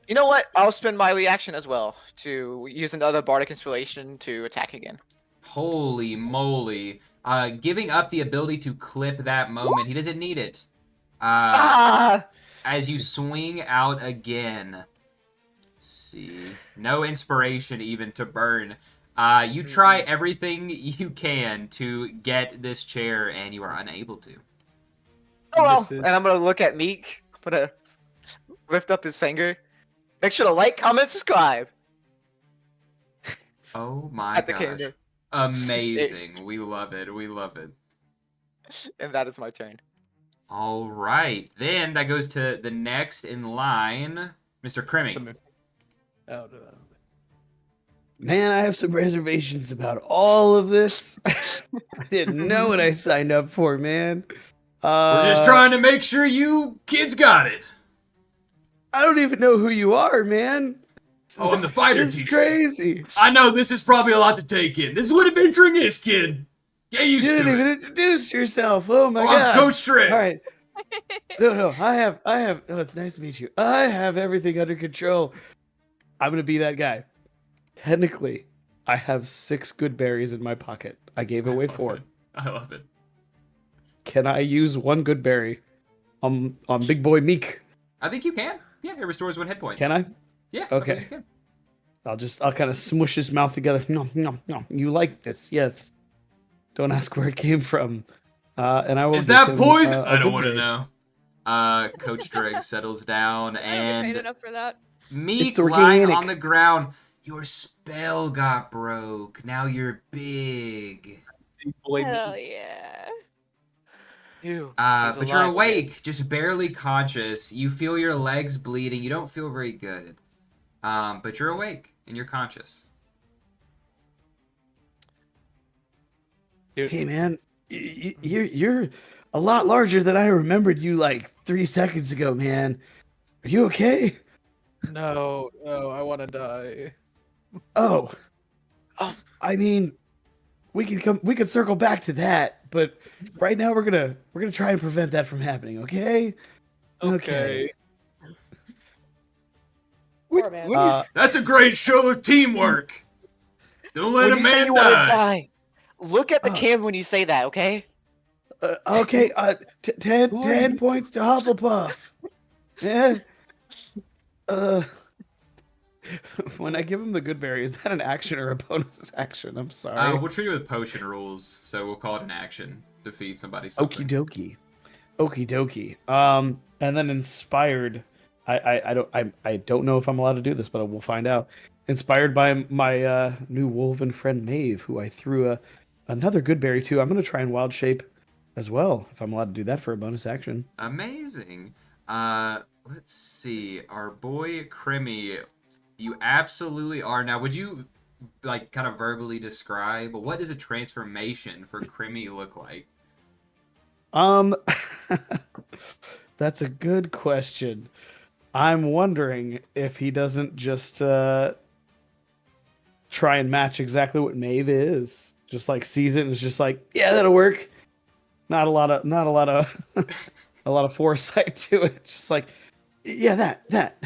you know what? I'll spend my reaction as well to use another bardic inspiration to attack again. Holy moly. Giving up the ability to clip that moment. He doesn't need it. As you swing out again. See. No inspiration even to burn. You try everything you can to get this chair and you are unable to. Oh well, This is- and I'm gonna look at Meek. I'm gonna lift up his finger. Make sure to like, comment, subscribe. Oh my At the gosh. camera. Amazing. We love it. We love it. And that is my turn. All right. Then that goes to the next in line, Mr. Crimmy. Oh, no. Man, I have some reservations about all of this. I didn't know what I signed up for, man. We're just trying to make sure you kids got it. I don't even know who you are, man. Oh, I'm the fighter This is teacher. crazy. I know this is probably a lot to take in. This is what adventuring is, kid. Get You used didn't to even it. introduce yourself. Oh my Oh, god. I'm Coach Trent. All right. No. I have. Oh, it's nice to meet you. I have everything under control. I'm gonna be that guy. Technically, I have 6 good berries in my pocket. I gave away 4. I love it. Can I use 1 good berry on Big Boy Meek? I think you can. Yeah, it restores 1 hit point. Can I? Yeah. Okay. You can. I'll kind of smush his mouth together. No, no, no. You like this? Yes. Don't ask where it came from. And I will. Is give that him, poison? a I don't good want to berry. know. Coach Dreg settles down, I don't get paid and enough for that. Meek It's lying organic. on the ground. Your spell got broke. Now you're big. Boy, Hell meat. yeah. Ew, But you're awake, just barely conscious. You feel your legs bleeding. You don't feel very good. But you're awake and you're conscious. Dude, Hey man, you're a lot larger than I remembered you like 3 seconds ago, man. Are you okay? no, I want to die. Oh, Oh. I mean, we can circle back to that, but right now we're gonna try and prevent that from happening, okay? Okay. Poor man. That's a great show of teamwork. Don't let When a you say man you want to die. die, look at the Oh. camera when you say that, okay? Okay, 10 Who are you? points to Hufflepuff. Yeah. When I give him the good berry, is that an action or a bonus action? I'm sorry. We'll treat it with potion rules, so we'll call it an action. Defeat somebody Okie something. dokie. Okie dokie. And then inspired. I don't know if I'm allowed to do this, but we'll find out. Inspired by my new wolven friend Maeve, who I threw another good berry to. I'm gonna try and wild shape as well, if I'm allowed to do that for a bonus action. Amazing. Let's see. Our boy Crimmy, you absolutely are. Now, would you like kind of verbally describe what does a transformation for Crimmy look like? That's a good question. I'm wondering if he doesn't just try and match exactly what Maeve is. Just like sees it and is just like, yeah, that'll work. Not a lot of a lot of foresight to it. Just like, yeah, that.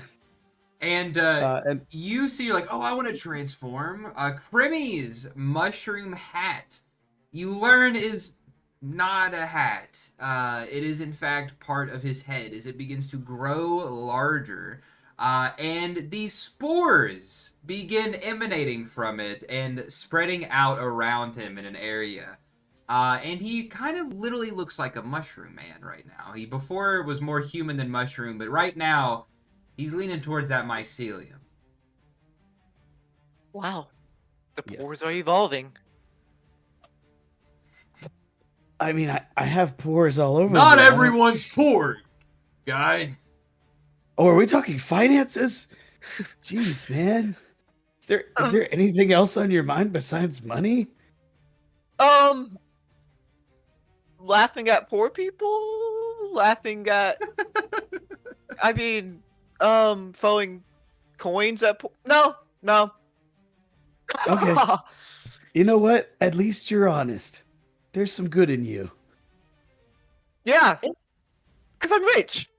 And And you see, you're like, oh, I want to transform. Crimmy's mushroom hat, you learn is not a hat. It is, in fact, part of his head as it begins to grow larger. And these spores begin emanating from it and spreading out around him in an area. And he kind of literally looks like a mushroom man right now. He before was more human than mushroom, but right now he's leaning towards that mycelium. Wow. The Yes. pores are evolving. I mean, I have pores all over. Not me. I don't- everyone's poor, guy. Oh, are we talking finances? Jeez, man. Is there anything else on your mind besides money? Laughing at poor people? Laughing at... I mean, throwing coins at No. Okay. You know what? At least you're honest. There's some good in you. Yeah. Because I'm rich.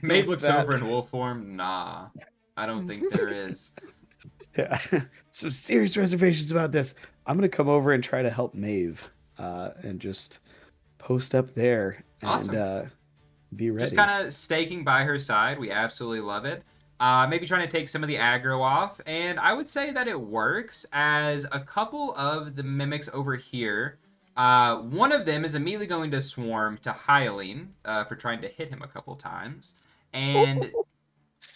Maeve With looks that- over in wolf form. Nah, I don't think there is. Yeah. Some serious reservations about this. I'm gonna come over and try to help Maeve, and just post up there and Awesome. Be ready. Just kind of staking by her side. We absolutely love it. Maybe trying to take some of the aggro off. And I would say that it works as a couple of the mimics over here. One of them is immediately going to swarm to Hylian for trying to hit him a couple times. And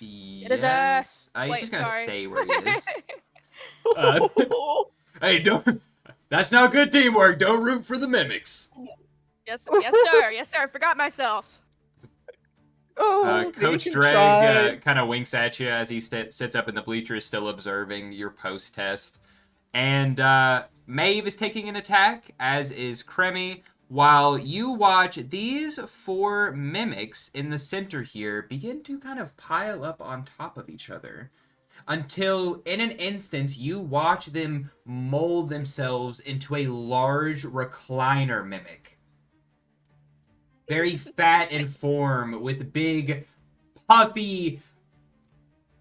It is yes, he's Wait, just going to sorry. stay where he is. Hey, don't. That's not good teamwork. Don't root for the mimics. Yes, yes, sir. Forgot myself. Coach Dreg kind of winks at you as he sits up in the bleachers, still observing your post-test. And Maeve is taking an attack, as is Cremmy, while you watch these four mimics in the center here begin to kind of pile up on top of each other. Until, in an instant, you watch them mold themselves into a large recliner mimic. Very fat in form, with big, puffy,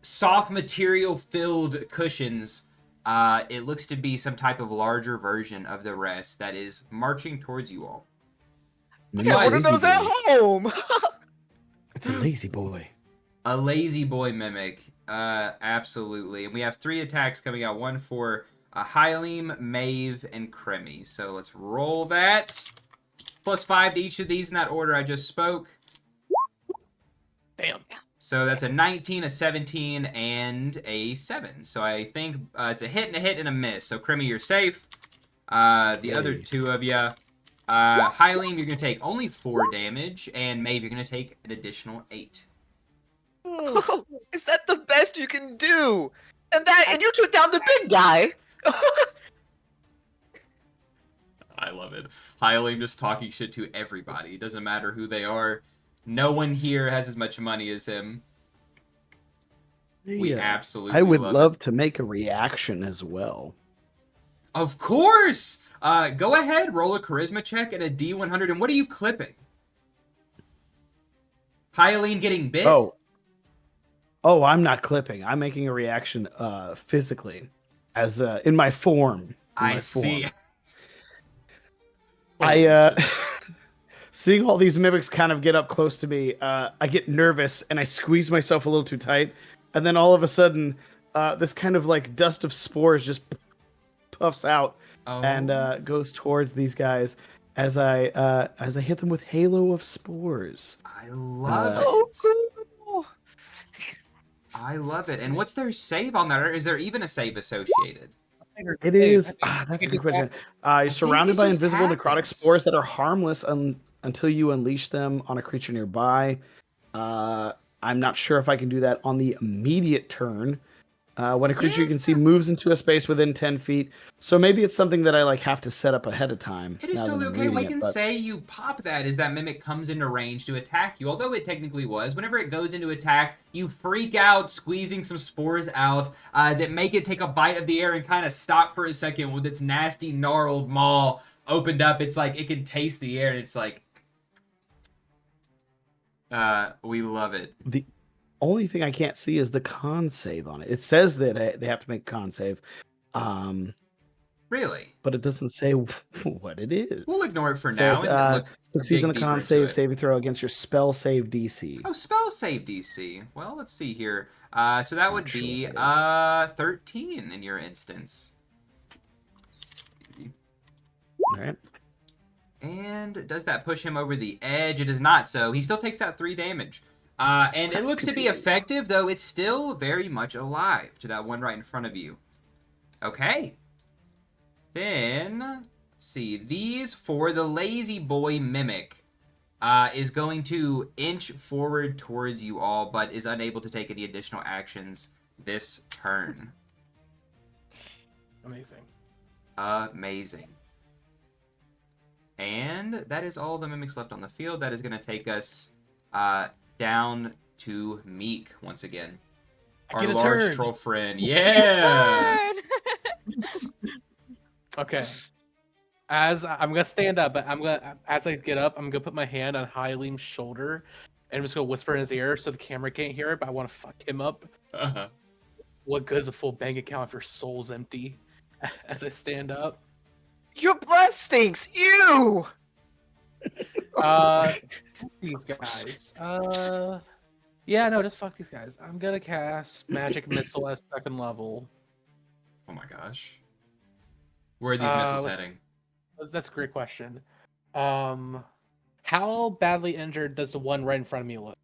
soft material-filled cushions. It looks to be some type of larger version of the rest that is marching towards you all. I got one of those at home. It's a lazy boy. A lazy boy mimic. Absolutely. And we have 3 attacks coming out. One for Hylium, Maeve, and Kremi. So let's roll that. +5 to each of these in that order I just spoke. Damn. So that's a 19, a 17, and a 7. So I think it's a hit and a miss. So Krimi, you're safe. The other 2 of you, Hylium, you're going to take only 4 damage, and Maeve, you're going to take an additional 8. Is that the best you can do? And you took down the big guy. I love it. Hylium just talking shit to everybody. It doesn't matter who they are. No one here has as much money as him. We absolutely I would love it. to make a reaction as well. Of course! Go ahead, roll a charisma check and a D100. And what are you clipping? Hylium getting bit? Oh, I'm not clipping. I'm making a reaction physically, as in my form. I see. Seeing all these mimics kind of get up close to me, I get nervous and I squeeze myself a little too tight, and then all of a sudden, this kind of like dust of spores just puffs out and goes towards these guys as I hit them with halo of spores. I love it. Cool. I love it. And what's their save on that? Or is there even a save associated? It is. That's a good question. Surrounded by invisible necrotic spores that are harmless until you unleash them on a creature nearby. I'm not sure if I can do that on the immediate turn. When a creature you can see moves into a space within 10 feet. So maybe it's something that I have to set up ahead of time. It is totally okay. We can say you pop that as that mimic comes into range to attack you. Although it technically was. Whenever it goes into attack, you freak out, squeezing some spores out that make it take a bite of the air and kind of stop for a second with its nasty, gnarled maw opened up. It's like it can taste the air and it's like... we love it. The only thing I can't see is the con save on it. It says that they have to make a con save. Really? But it doesn't say what it is. We'll ignore it for now. And succeeds on a con saving throw against your spell save DC. Oh, spell save DC. Well, let's see here. So that would be 13 in your instance. All right. And does that push him over the edge? It does not, so he still takes out 3 damage. And it looks to be effective, though it's still very much alive to that one right in front of you. Okay. Then, let's see. These for the lazy boy mimic is going to inch forward towards you all, but is unable to take any additional actions this turn. Amazing. Amazing. And that is all the mimics left on the field. That is going to take us down to Meek once again. Our large troll friend. Yeah! Okay. As I'm gonna stand up, but as I get up, I'm gonna put my hand on Hylium's shoulder and I'm just gonna whisper in his ear so the camera can't hear it, but I want to fuck him up. What good is a full bank account if your soul's empty? As I stand up. Your breath stinks! Ew! These guys. Yeah, no, just fuck these guys. I'm gonna cast Magic Missile at 2nd level. Oh my gosh. Where are these missiles heading? That's a great question. How badly injured does the one right in front of me look?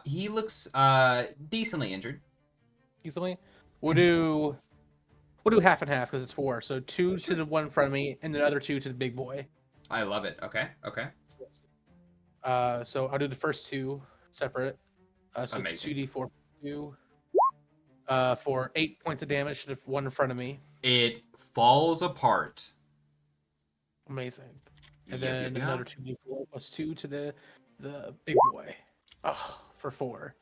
He looks decently injured. Decently? We'll do half and half because it's 4. So 2 to the one in front of me, and the other 2 to the big boy. I love it. Okay. So I'll do the first 2 separate. So Amazing. It's 2d4 2. For 8 points of damage to the one in front of me. It falls apart. Amazing. And then another 2d4 plus 2 to the big boy. Oh, for 4.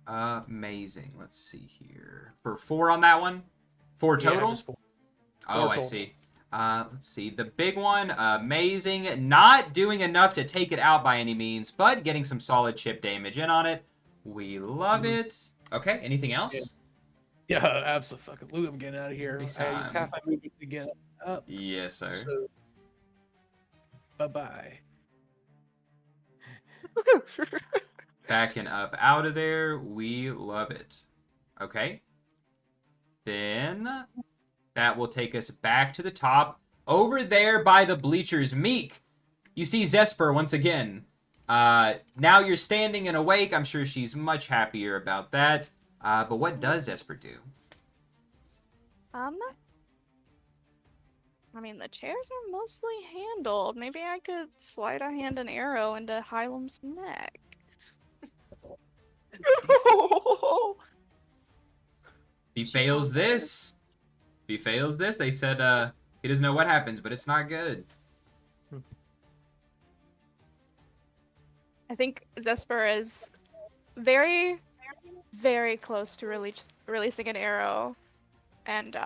Amazing. Let's see here. For 4 on that one? 4 total? Yeah, just 4. Oh, total. I see. Let's see. The big one, amazing. Not doing enough to take it out by any means, but getting some solid chip damage in on it. We love it. Okay, anything else? Yeah, absolutely. I'm getting out of here. I use half my movement to get up. Yes, sir. So, bye-bye. Backing up out of there. We love it. Okay. Then that will take us back to the top. Over there by the bleachers, Meek, you see Zesper once again. Now you're standing and awake. I'm sure she's much happier about that. But what does Zesper do? I mean, the chairs are mostly handled. Maybe I could slide a hand and arrow into Hylam's neck. If he fails this, they said he doesn't know what happens, but it's not good. I think Zesper is very, very close to releasing an arrow, and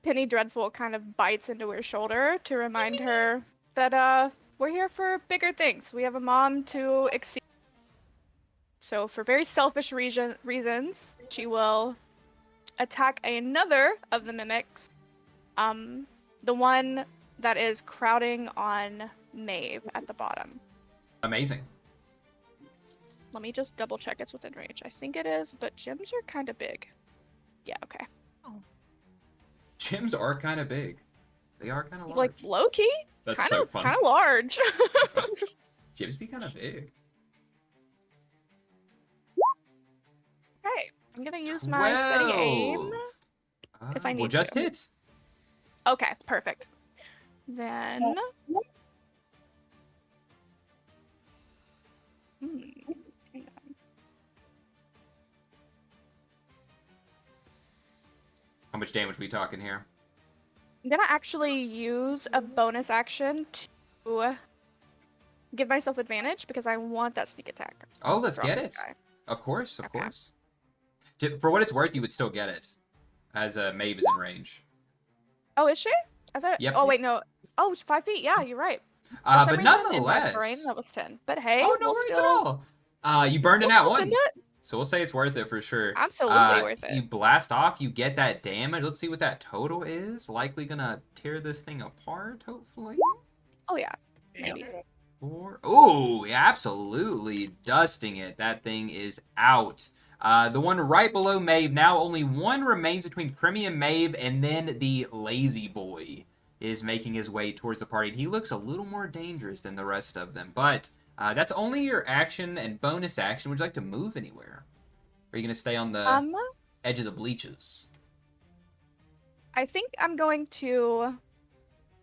Penny Dreadful kind of bites into her shoulder to remind her that we're here for bigger things. We have a mom to exceed. So for very selfish reasons, she will attack another of the mimics, the one that is crowding on Maeve at the bottom. Amazing. Let me just double check it's within range. I think it is, but gems are kind of big. Yeah, okay. Gyms are kind of big. They are kind of large. Like low key, That's so fun. kind of large. Gyms be kind of big. Okay, I'm gonna use my steady aim. If I need well, just to. hit. Okay, perfect. Then. Hang on. How much damage are we talking here? I'm gonna actually use a bonus action to give myself advantage because I want that sneak attack. Oh, let's from get this it. guy. Of course, of Okay. course. For what it's worth, you would still get it, as Maeve is in range. Oh, is she? Yep. Oh, wait, no. Oh, it's 5 feet. Yeah, you're right. For some But reason, nonetheless. in my brain, that was 10. But hey, Oh, no we'll worries still, at all. You burned in we'll that still one. send it. So we'll say it's worth it for sure. Absolutely worth it. You blast off, you get that damage. Let's see what that total is. Likely gonna tear this thing apart, hopefully. Oh, yeah. Maybe. Ooh, yeah, absolutely dusting it. That thing is out. The one right below Maeve, now only one remains between Crimmy and Maeve, and then the lazy boy is making his way towards the party. And he looks a little more dangerous than the rest of them, but that's only your action and bonus action. Would you like to move anywhere? Or are you going to stay on the edge of the bleachers? I think I'm going to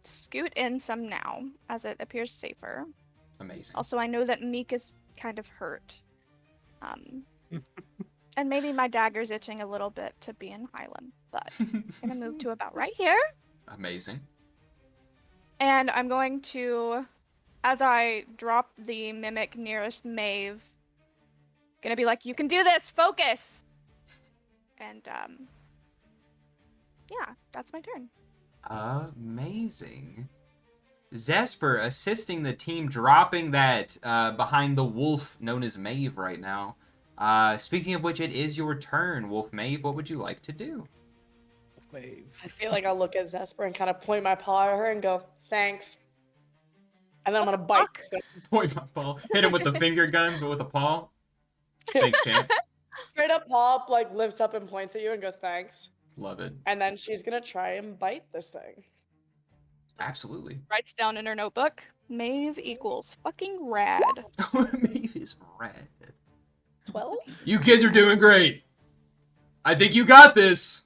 scoot in some now, as it appears safer. Amazing. Also, I know that Meek is kind of hurt. And maybe my dagger's itching a little bit to be in Highland, but I'm gonna move to about right here. Amazing. And I'm going to, as I drop the mimic nearest Maeve, gonna be like, you can do this, focus! And, yeah, that's my turn. Amazing. Zesper assisting the team, dropping that behind the wolf known as Maeve right now. Speaking of which, it is your turn, Wolf Maeve. What would you like to do? Wave. I feel like I'll look at Zesper and kind of point my paw at her and go, thanks. And then I'm going to bite this thing. Point my paw. Hit him with the finger guns, but with a paw. Thanks, champ. Straight up paw, like, lifts up and points at you and goes, thanks. Love it. And then she's going to try and bite this thing. Absolutely. Writes down in her notebook, Maeve equals fucking rad. Maeve is rad. 12? You kids are doing great. I think you got this.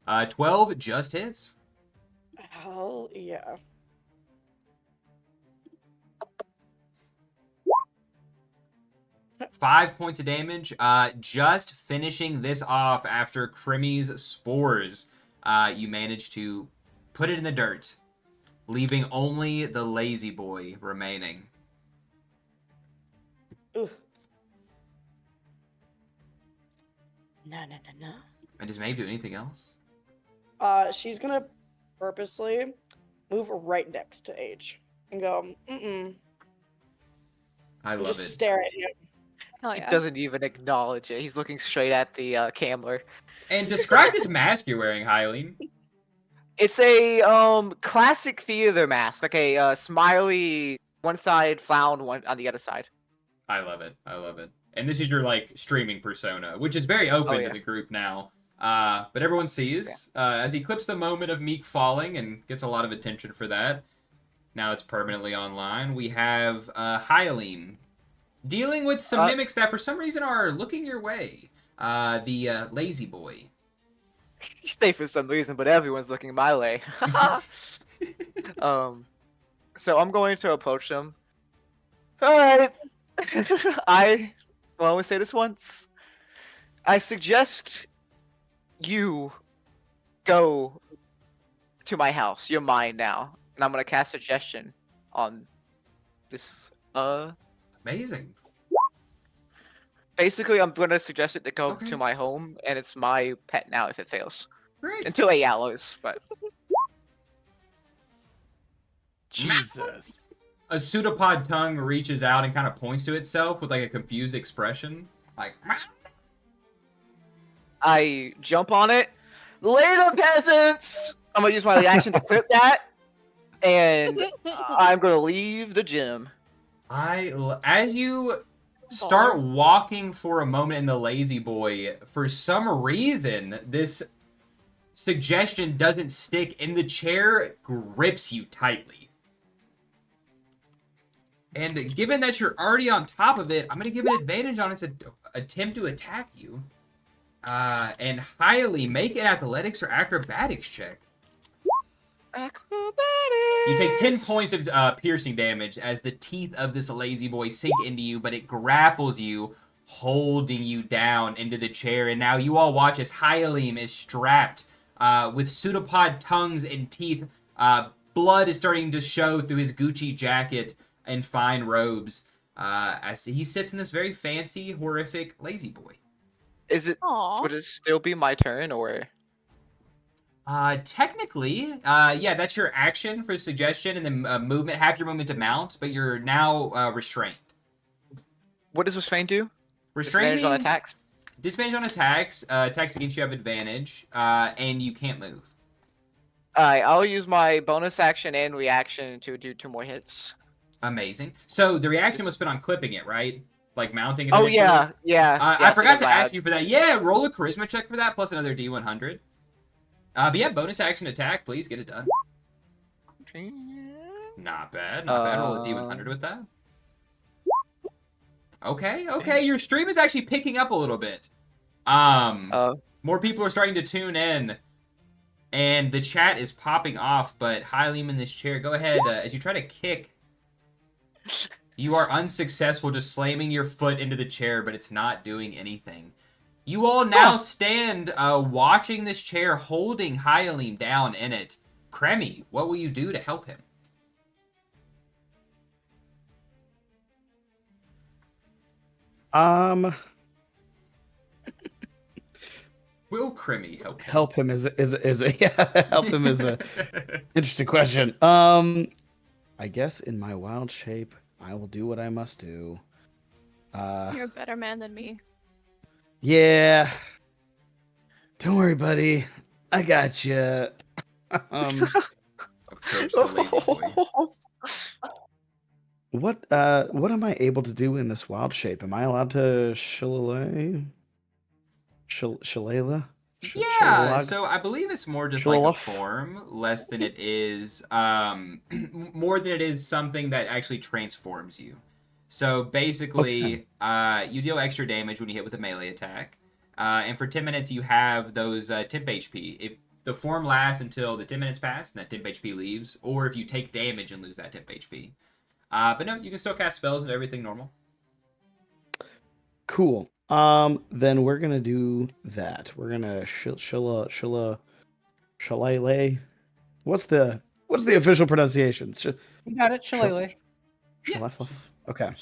12 just hits. Hell yeah. Five points of damage. Just finishing this off after Crimmy's spores. You managed to put it in the dirt, leaving only the lazy boy remaining. Ooh. No. And does Maeve do anything else? She's gonna purposely move right next to Age and go, I love just it. stare at him. Hell He yeah. doesn't even acknowledge it. He's looking straight at the Camler. And describe this mask you're wearing, Hyleen. It's a classic theater mask, like a smiley one side, frown one on the other side. I love it. I love it. And this is your like streaming persona, which is very open to yeah. the group now. But everyone sees as he clips the moment of Meek falling and gets a lot of attention for that. Now it's permanently online. We have Hylium dealing with some mimics that for some reason are looking your way. The lazy boy. You stay for some reason, but everyone's looking my way. So I'm going to approach them. All right. Well, I only say this once. I suggest you go to my house. You're mine now, and I'm gonna cast suggestion on this. Amazing. Basically, I'm gonna suggest it to go Okay. to my home, and it's my pet now if it fails. Great. Until 8 hours, but Jesus. A pseudopod tongue reaches out and kind of points to itself with like a confused expression. Like, I jump on it. Later, peasants! I'm gonna use my reaction to clip that, and I'm gonna leave the gym. as you start walking for a moment in the lazy boy, for some reason, this suggestion doesn't stick in the chair, grips you tightly. And given that you're already on top of it, I'm going to give it advantage on its attempt to attack you. And highly make an athletics or acrobatics check. Acrobatics! You take 10 points of piercing damage as the teeth of this lazy boy sink into you, but it grapples you, holding you down into the chair. And now you all watch as Hylium is strapped with pseudopod tongues and teeth. Blood is starting to show through his Gucci jacket and fine robes as he sits in this very fancy, horrific lazy boy. Aw. Would it still be my turn, or? Technically, yeah, that's your action for suggestion, and then movement, half your movement to mount, but you're now restrained. What does restrain do? Restrained Disadvantage on means attacks? disadvantage on attacks. Attacks against you have advantage, and you can't move. Alright, I'll use my bonus action and reaction to do 2 more hits. Amazing. So the reaction was spent on clipping it, right? Like mounting it Oh initially? yeah, yeah. I forgot to ask you for that. Yeah, roll a charisma check for that, plus another D100. But yeah, bonus action attack, please get it done. Not bad, not bad. Roll a D100 with that. Okay, your stream is actually picking up a little bit. More people are starting to tune in, and the chat is popping off, but Hylium in this chair, go ahead, as you try to kick, you are unsuccessful just slamming your foot into the chair, but it's not doing anything. You all now stand watching this chair, holding Hylium down in it. Cremy, what will you do to help him? Will Cremy help him? Help him is a yeah. Help him is a interesting question. I guess in my wild shape, I will do what I must do. You're a better man than me. Yeah. Don't worry, buddy. I got you. Approach the lazy boy. What am I able to do in this wild shape? Am I allowed to shillelagh? Shillelagh? Yeah, so I believe it's more just like a Shillelagh? form, less than it is, more than it is something that actually transforms you. So basically, you deal extra damage when you hit with a melee attack. And for 10 minutes, you have those temp HP. If the form lasts until the 10 minutes pass, and that temp HP leaves, or if you take damage and lose that temp HP. But no, you can still cast spells and everything normal. Cool. Then we're gonna do that. We're gonna shillelagh. What's the official pronunciation? You got it, Shillelagh. Shillelagh. Okay.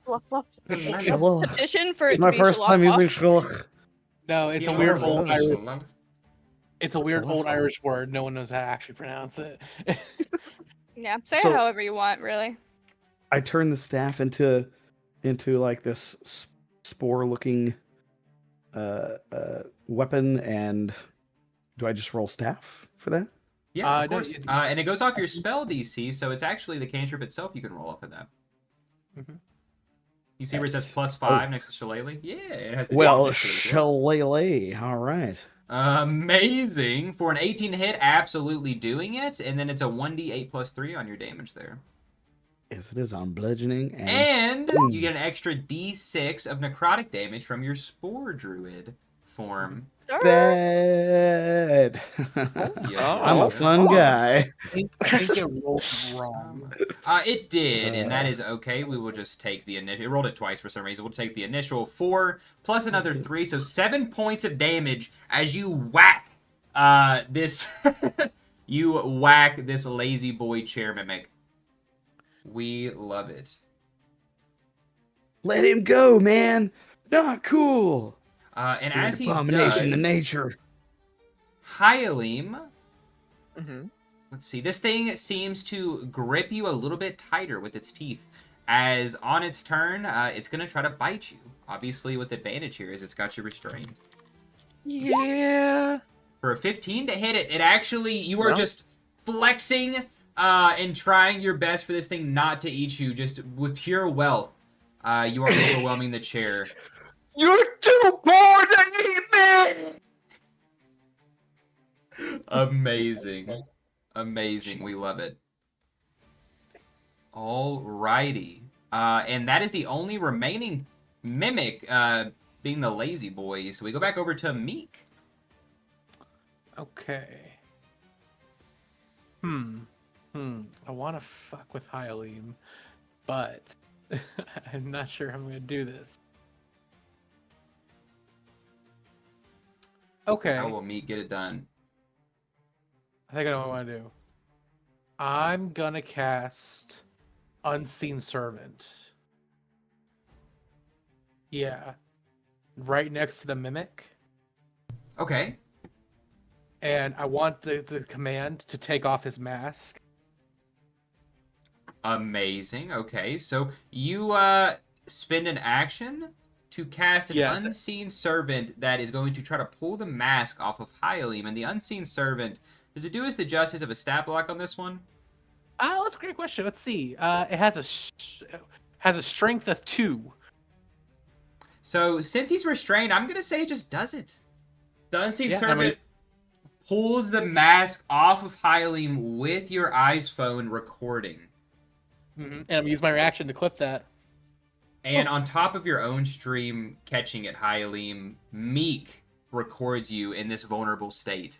Fluff, fluff. Shillelagh. Petition for it It's to my be first time Shalak using Off. shillelagh. No, it's a Yeah, weird well, old that's- Irish. It's a weird old Shillelagh. Irish word. No one knows how to actually pronounce it. Yeah, say So- it however you want, really. I turn the staff into like this spore-looking weapon, and do I just roll staff for that? Yeah, of No, course. And it goes off your spell DC, so it's actually the cantrip itself you can roll off of that. You see where it says Nice. +5 next to Shillelagh? Yeah, it has the Well, damage history as well. shillelagh. All right. Amazing. For an 18 hit, absolutely doing it. And then it's a 1d8 +3 on your damage there. Yes, it is on bludgeoning. And boom. you get an extra d6 of necrotic damage from your Spore Druid form. Bad. Yeah, I'm a Oh. fun guy. I think it rolled wrong. It did, and that is okay. We will just take the initial. It rolled it twice for some reason. We'll take the initial 4 plus another 3, so 7 points of damage as you whack this. You whack this lazy boy chair mimic. We love it. Let him go, man. Not cool. And You're as an he abomination to does, nature. Hyalim. Mm-hmm. Let's see. This thing seems to grip you a little bit tighter with its teeth. As on its turn, it's going to try to bite you. Obviously, with advantage here, as it's got you restrained. Yeah. For a 15 to hit it, it actually, you are No. just flexing and trying your best for this thing not to eat you. Just with pure wealth, you are overwhelming the chair. You're too poor to eat me! Amazing. Amazing. We love it. Alrighty. And that is the only remaining mimic being the lazy boy. So we go back over to Meek. Okay. I want to fuck with Hyalim, but I'm not sure I'm gonna do this. Okay. How will Meek get it done? I think I know what I want to do. I'm gonna cast Unseen Servant. Yeah. Right next to the mimic. Okay. And I want the command to take off his mask. Amazing. Okay. So you spend an action to cast an Yeah. unseen servant that is going to try to pull the mask off of Hyalim. And the unseen servant, does it do us the justice of a stat block on this one? Oh, that's a great question. Let's see. It has a strength of 2. So since he's restrained, I'm gonna say it just does it. The unseen Yeah, I servant mean- pulls the mask off of Hyalim with your eyes phone recording. And I'm gonna use my reaction to clip that. And on top of your own stream catching it, Hyalim, Meek records you in this vulnerable state.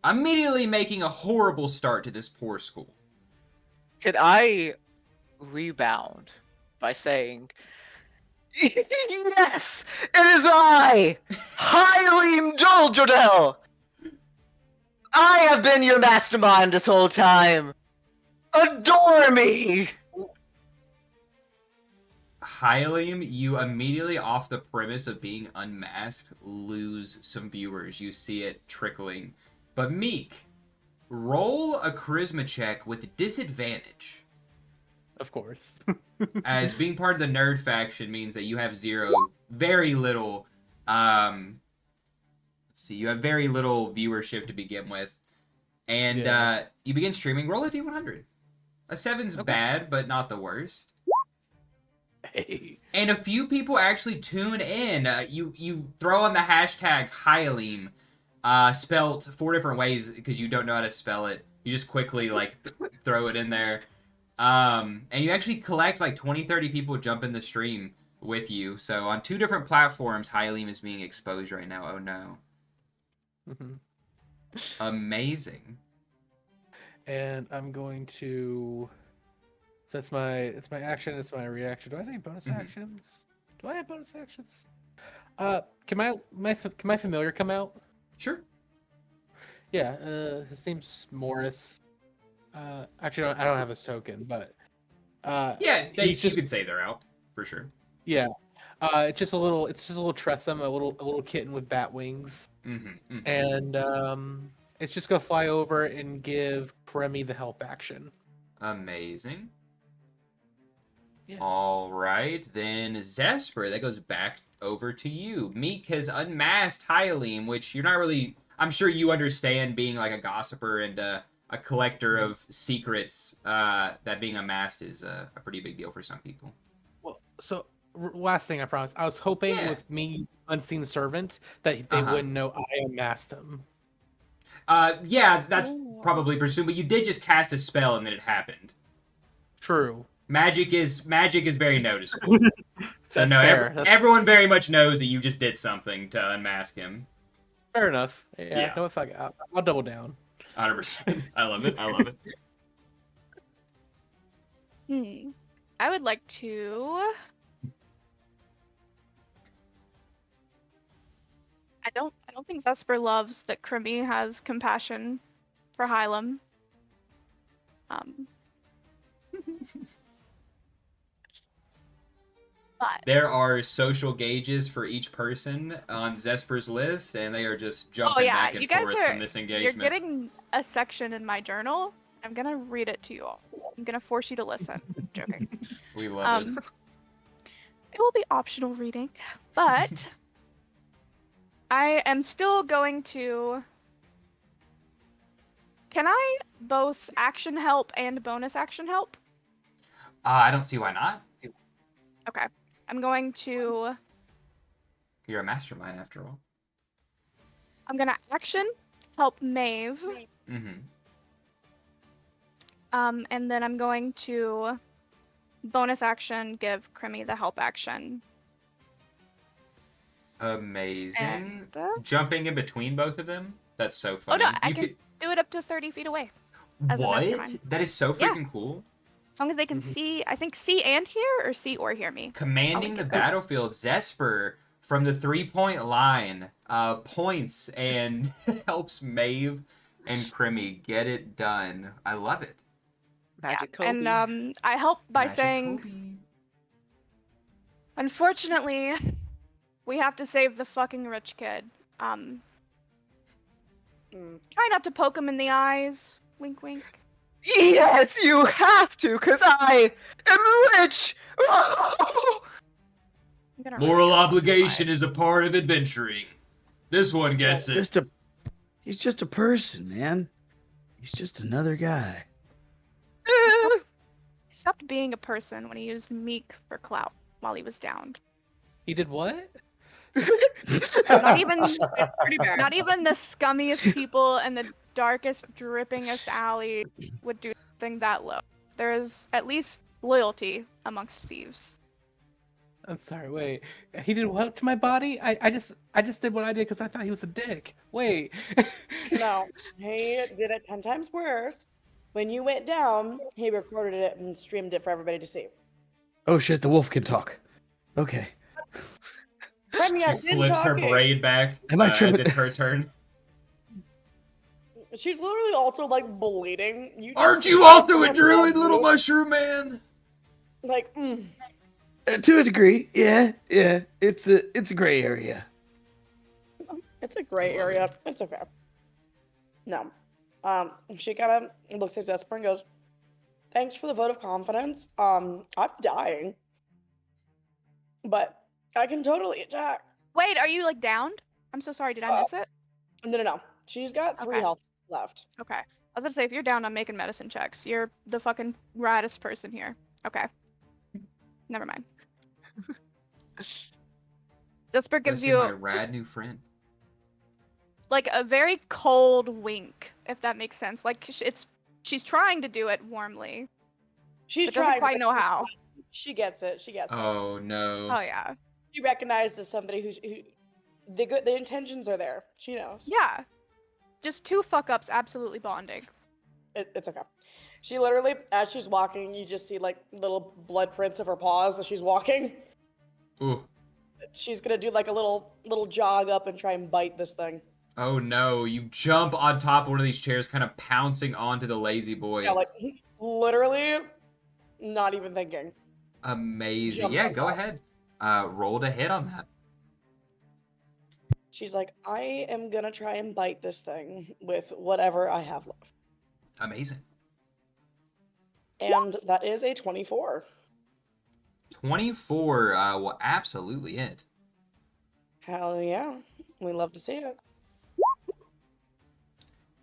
Immediately making a horrible start to this poor school. Could I rebound by saying, yes, it is I, Hyliam Doljodel. I have been your mastermind this whole time. Adore me. Hyalim, you immediately, off the premise of being unmasked, lose some viewers. You see it trickling. But Meek, roll a charisma check with disadvantage. Of course. As being part of the nerd faction means that you have very little, let's see, you have very little viewership to begin with. And Yeah. you begin streaming, roll a d100. A 7's bad, but not the worst. Hey. And a few people actually tune in. You throw on the hashtag Hyalim, spelt 4 different ways because you don't know how to spell it. You just quickly throw it in there. And you actually collect 20, 30 people jump in the stream with you. So on 2 different platforms, Hyalim is being exposed right now. Oh no. Amazing. And I'm going to. So it's my action. It's my reaction. Do I have any bonus actions? Do I have bonus actions? Can my familiar come out? Sure. Yeah. His name's Morris. Actually, I don't have his token, but. Yeah, he's you just could say they're out for sure. yeah. It's just a little Tressum, a little kitten with bat wings, and it's just gonna fly over and give Premi the help action. Amazing. Yeah. All right, then Zesper, that goes back over to you. Meek has unmasked Hyalim, which you're not really. I'm sure you understand being a gossiper and a collector of secrets. That being unmasked is a pretty big deal for some people. So last thing I promise. I was hoping Yeah. with me unseen servant that they wouldn't know I unmasked him. Yeah, that's Ooh. probably presumed, but you did just cast a spell and then it happened. True. Magic is very noticeable. So That's no, fair. everyone very much knows that you just did something to unmask him. Fair enough. Yeah. Yeah. No, fuck it. I'll double down. 100%. I love it. I love it. I would like to. I don't think Zesper loves that Krimi has compassion for Hylam. But There are social gauges for each person on Zesper's list, and they are just jumping back and you guys forth are from this you're engagement. getting a section in my journal. I'm gonna read it to you all. I'm gonna force you to listen. Joking. We love it. It will be optional reading, but I am still going to. Can I both action help and bonus action help? I don't see why not. Okay. I'm going to. You're a mastermind after all. I'm gonna action help Maeve. Mm-hmm. And then I'm going to bonus action give Krimi the help action. Amazing. And, Jumping in between both of them? That's so oh funny. no, I can do it up to 30 feet away. As a What? mastermind. That is so Yeah. freaking cool. As long as they can see, I think see and hear, or see or hear me. Commanding link the it. battlefield, Zesper from the 3-point line points and helps Maeve and Krimi get it done. I love it. Magic Kobe. And I help by Magic saying, Kobe. unfortunately, we have to save the fucking rich kid. Try not to poke him in the eyes. Wink, wink. Yes, you have to, cause I am rich. I'm gonna Moral write it on obligation the is a part of adventuring. This one gets it. He's just a person, man. He's just another guy. He stopped being a person when he used Meek for clout while he was downed. He did what? Not even It's pretty bad. Not even the scummiest people in the darkest, drippingest alley would do something that low. There is at least loyalty amongst thieves. I'm sorry. Wait. He did what to my body? I just did what I did because I thought he was a dick. Wait. No, he did it 10 times worse. When you went down, he recorded it and streamed it for everybody to see. Oh shit, the wolf can talk. Okay. Remy, She I've been flips her talking. braid back Am I as tripping? it's her turn. She's literally also like bleeding. You just Aren't see you her also a above druid, you. little mushroom man? Like, To a degree, yeah. It's a gray area. it's a gray area. It's okay. No. She kind of looks at Zesper and goes, "Thanks for the vote of confidence. I'm dying, but I can totally attack." Wait, are you like downed? I'm so sorry. Did I miss it? No. She's got 3 Okay. health left. Okay. I was gonna say if you're down, I'm making medicine checks. You're the fucking raddest person here. Okay. Never mind. Disper gives Listen, you my just, rad new friend. like a very cold wink, if that makes sense. Like she's trying to do it warmly, She's but doesn't trying, quite but know how. She gets it. She gets it. Oh no. Oh yeah. She recognized as somebody who the intentions are there. She knows. Yeah. Just two fuck ups absolutely bonding. It's okay. She literally, as she's walking, you just see like little blood prints of her paws as she's walking. Ooh. She's gonna do like a little jog up and try and bite this thing. Oh no, you jump on top of one of these chairs, kind of pouncing onto the lazy boy. Yeah, like literally, not even thinking. Amazing. Jumps Yeah, on go top. ahead. Roll to hit on that. She's like, I am gonna try and bite this thing with whatever I have left. Amazing. And that is a 24. 24 will absolutely hit. Hell yeah. We love to see it.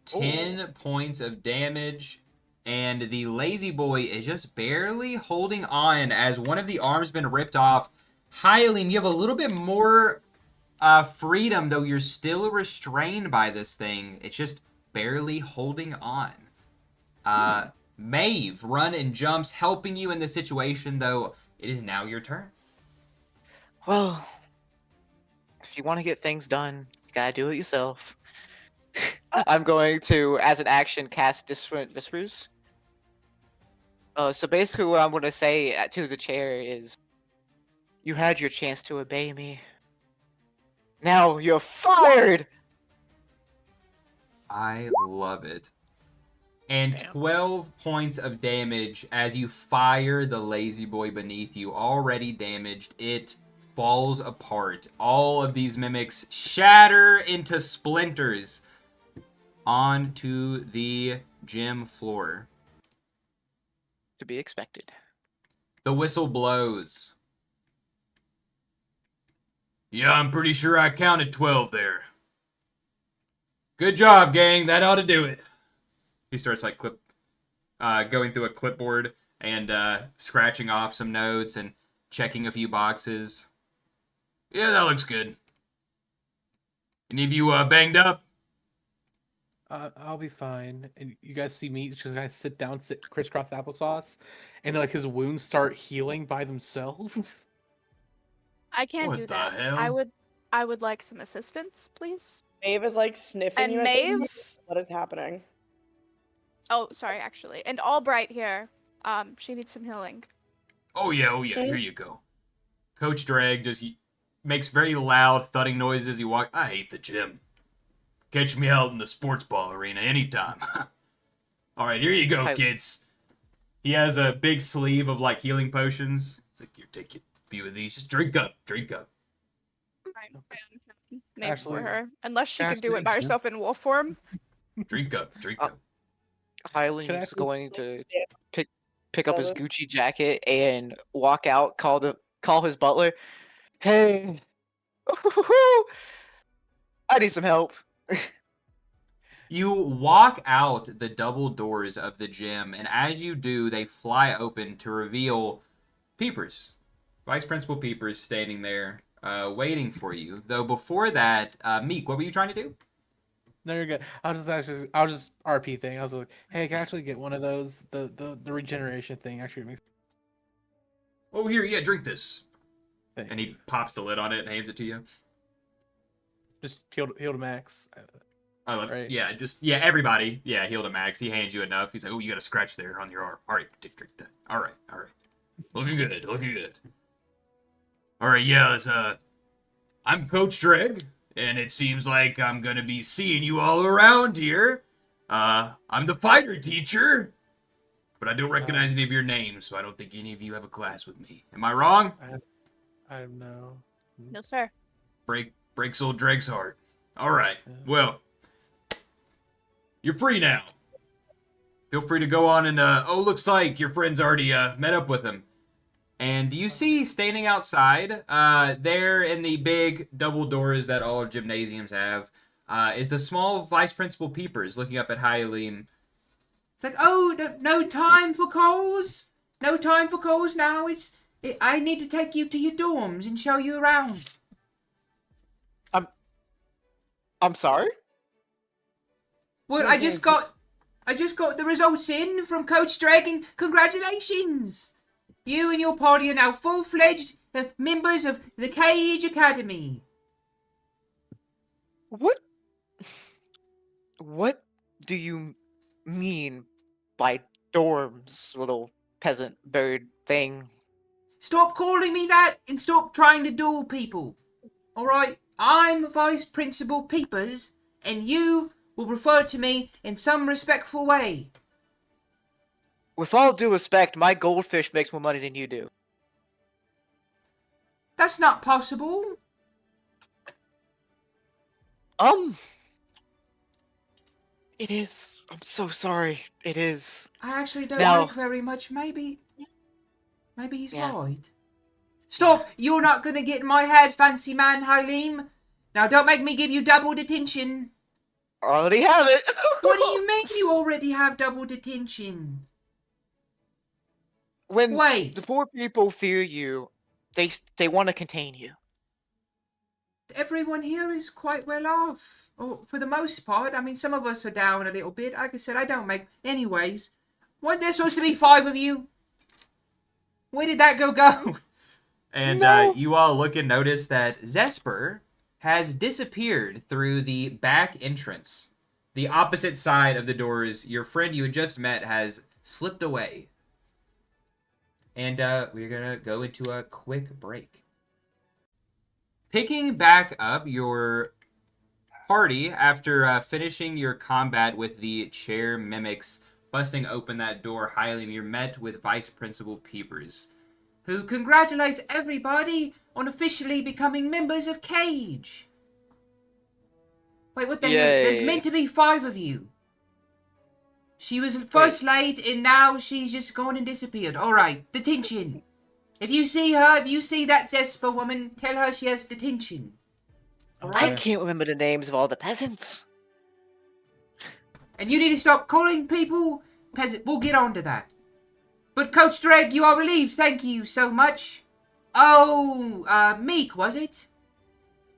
10 points of damage. and the lazy boy is just barely holding on as one of the arms been ripped off. Hylian, you have a little bit more freedom, though you're still restrained by this thing. It's just barely holding on. Maeve, run and jumps, helping you in this situation, though it is now your turn. Well, if you want to get things done, you gotta do it yourself. I'm going to, as an action, cast Dissonant Whispers. So basically what I'm going to say to the chair is, you had your chance to obey me. Now you're fired! I love it. And Damn. 12 points of damage as you fire the lazy boy beneath you. Already damaged. It falls apart. All of these mimics shatter into splinters onto the gym floor. To be expected. The whistle blows. Yeah, I'm pretty sure I counted 12 there. Good job, gang. That ought to do it. He starts like going through a clipboard and scratching off some notes and checking a few boxes. Yeah, that looks good. Any of you banged up? I'll be fine. And you guys see me just kind of sit down, crisscross applesauce, and like his wounds start healing by themselves. I can't What do the that. hell? I would like some assistance, please. Maeve is like sniffing And you at the Maeve? moment. What is happening? Oh, sorry, actually. And Albright here. She needs some healing. Oh yeah, here you go. Coach Drag just makes very loud thudding noises as he walks. I hate the gym. Catch me out in the sports ball arena anytime. Alright, here you go, kids. He has a big sleeve of like healing potions. It's like, here, take a few of these. Just drink up. Maybe Ashley- for her. Unless she can do Ashley, it by herself in wolf form. Drink up. Hylian's actually- going to Yeah. pick up his Brother. Gucci jacket and walk out, call his butler. Hey, I need some help. You walk out the double doors of the gym, and as you do, they fly open to reveal Peepers. Vice Principal Peepers standing there, waiting for you. Though before that, Meek, what were you trying to do? No, you're good. I'll just RP thing. I was like, hey, can I actually get one of those? The regeneration thing actually makes Oh, here, yeah, drink this. sense. And he pops the lid on it and hands it to you. Just heal to max. I love Right. Yeah, everybody. Yeah, heal to max. He hands you enough. He's like, oh, you got a scratch there on your arm. All right, drink that. All right. Looking good. All right, yeah, I'm Coach Dreg, and it seems like I'm gonna be seeing you all around here. I'm the fighter teacher, but I don't recognize any of your names, so I don't think any of you have a class with me. Am I wrong? I don't know. No, sir. Breaks old Dreg's heart. All right, well, you're free now. Feel free to go on and, looks like your friend's already, met up with him. And do you see, standing outside, there in the big double doors that all gymnasiums have, is the small Vice Principal Peepers looking up at Hylian. It's like, oh, no time for calls? No time for calls now? I need to take you to your dorms and show you around. I'm sorry? Well, I just got the results in from Coach Dragon. Congratulations! You and your party are now full-fledged members of the C.A.G.E Academy. What do you mean by dorms, little peasant bird thing? Stop calling me that and stop trying to duel people. Alright? I'm Vice Principal Peepers, and you will refer to me in some respectful way. With all due respect, my goldfish makes more money than you do. That's not possible. It is. I'm so sorry. It is. I actually don't Now- like very much. Maybe he's Yeah. right. Stop! You're not gonna get in my head, fancy man, Hylian. Now don't make me give you double detention. already have it. What do you mean you already have double detention? When Wait. the poor people fear you, they want to contain you. Everyone here is quite well off. Or for the most part. I mean, some of us are down a little bit. Like I said, I don't make... Anyways, weren't there supposed to be 5 of you? Where did that go? And No. you all look and notice that Zesper has disappeared through the back entrance. The opposite side of the doors, your friend you had just met has slipped away. And we're going to go into a quick break. Picking back up your party after finishing your combat with the chair mimics, busting open that door, Hylium, you're met with Vice Principal Peepers, who congratulates everybody on officially becoming members of C.A.G.E. Wait, what the hell? There's Yay. meant to be 5 of you. She was first late, and now she's just gone and disappeared. Alright, detention. If you see her, if you see that Zesper woman, tell her she has detention. I Okay. can't remember the names of all the peasants. And you need to stop calling people peasant. We'll get on to that. But Coach Dreg, you are relieved. Thank you so much. Oh, Meek, was it?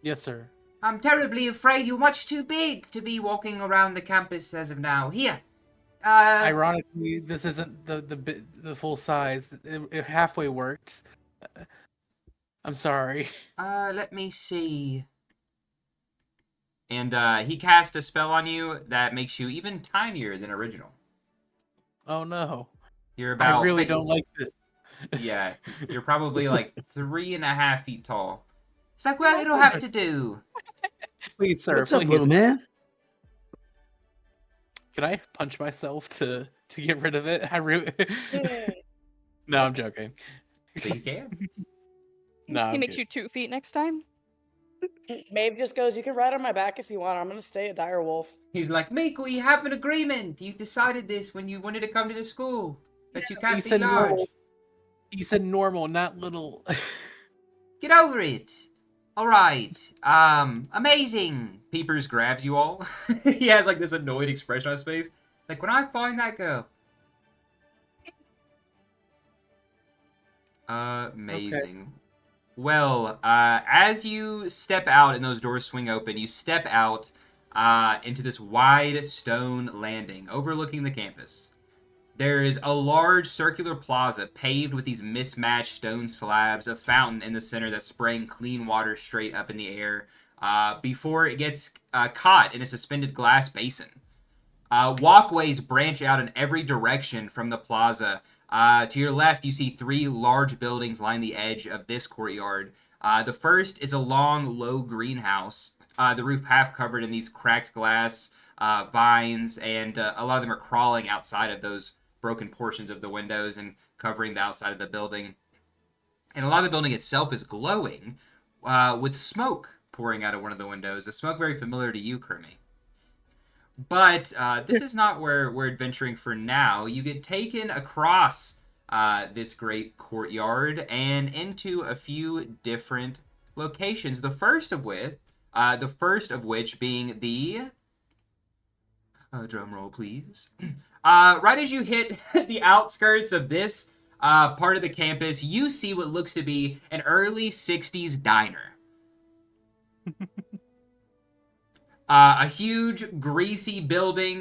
Yes, sir. I'm terribly afraid you're much too big to be walking around the campus as of now. Here. Ironically, this isn't the full size. It halfway worked. I'm sorry. Let me see. And he cast a spell on you that makes you even tinier than original. Oh no. You're about... I really don't like this. Yeah, you're probably like 3.5 feet tall. It's like, well, it'll have to do. Please, sir. What's up, please. little man? Can I punch myself to get rid of it? I really. Hmm. No, I'm joking. So you can. No, He I'm makes good. you 2 feet next time. Maeve just goes, you can ride on my back if you want. I'm going to stay a dire wolf. He's like, Meek, we have an agreement. You decided this when you wanted to come to the school. That you can't You be said large. normal. You said normal, not little. Get over it. All right. Amazing. Peepers grabs you all. He has like this annoyed expression on his face. Like, when I find that girl. Amazing. Well, as you step out and those doors swing open, you step out into this wide stone landing overlooking the campus. There is a large circular plaza paved with these mismatched stone slabs, a fountain in the center that's spraying clean water straight up in the air before it gets caught in a suspended glass basin. Walkways branch out in every direction from the plaza. To your left, you see 3 large buildings line the edge of this courtyard. The first is a long, low greenhouse, the roof half covered in these cracked glass vines, and a lot of them are crawling outside of those broken portions of the windows and covering the outside of the building. And a lot of the building itself is glowing with smoke pouring out of one of the windows, a smoke very familiar to you, Kermie. But this is not where we're adventuring for now. You get taken across this great courtyard and into a few different locations. The first of which being the drum roll, please. Right as you hit the outskirts of this part of the campus, you see what looks to be an early 60s diner. A huge, greasy building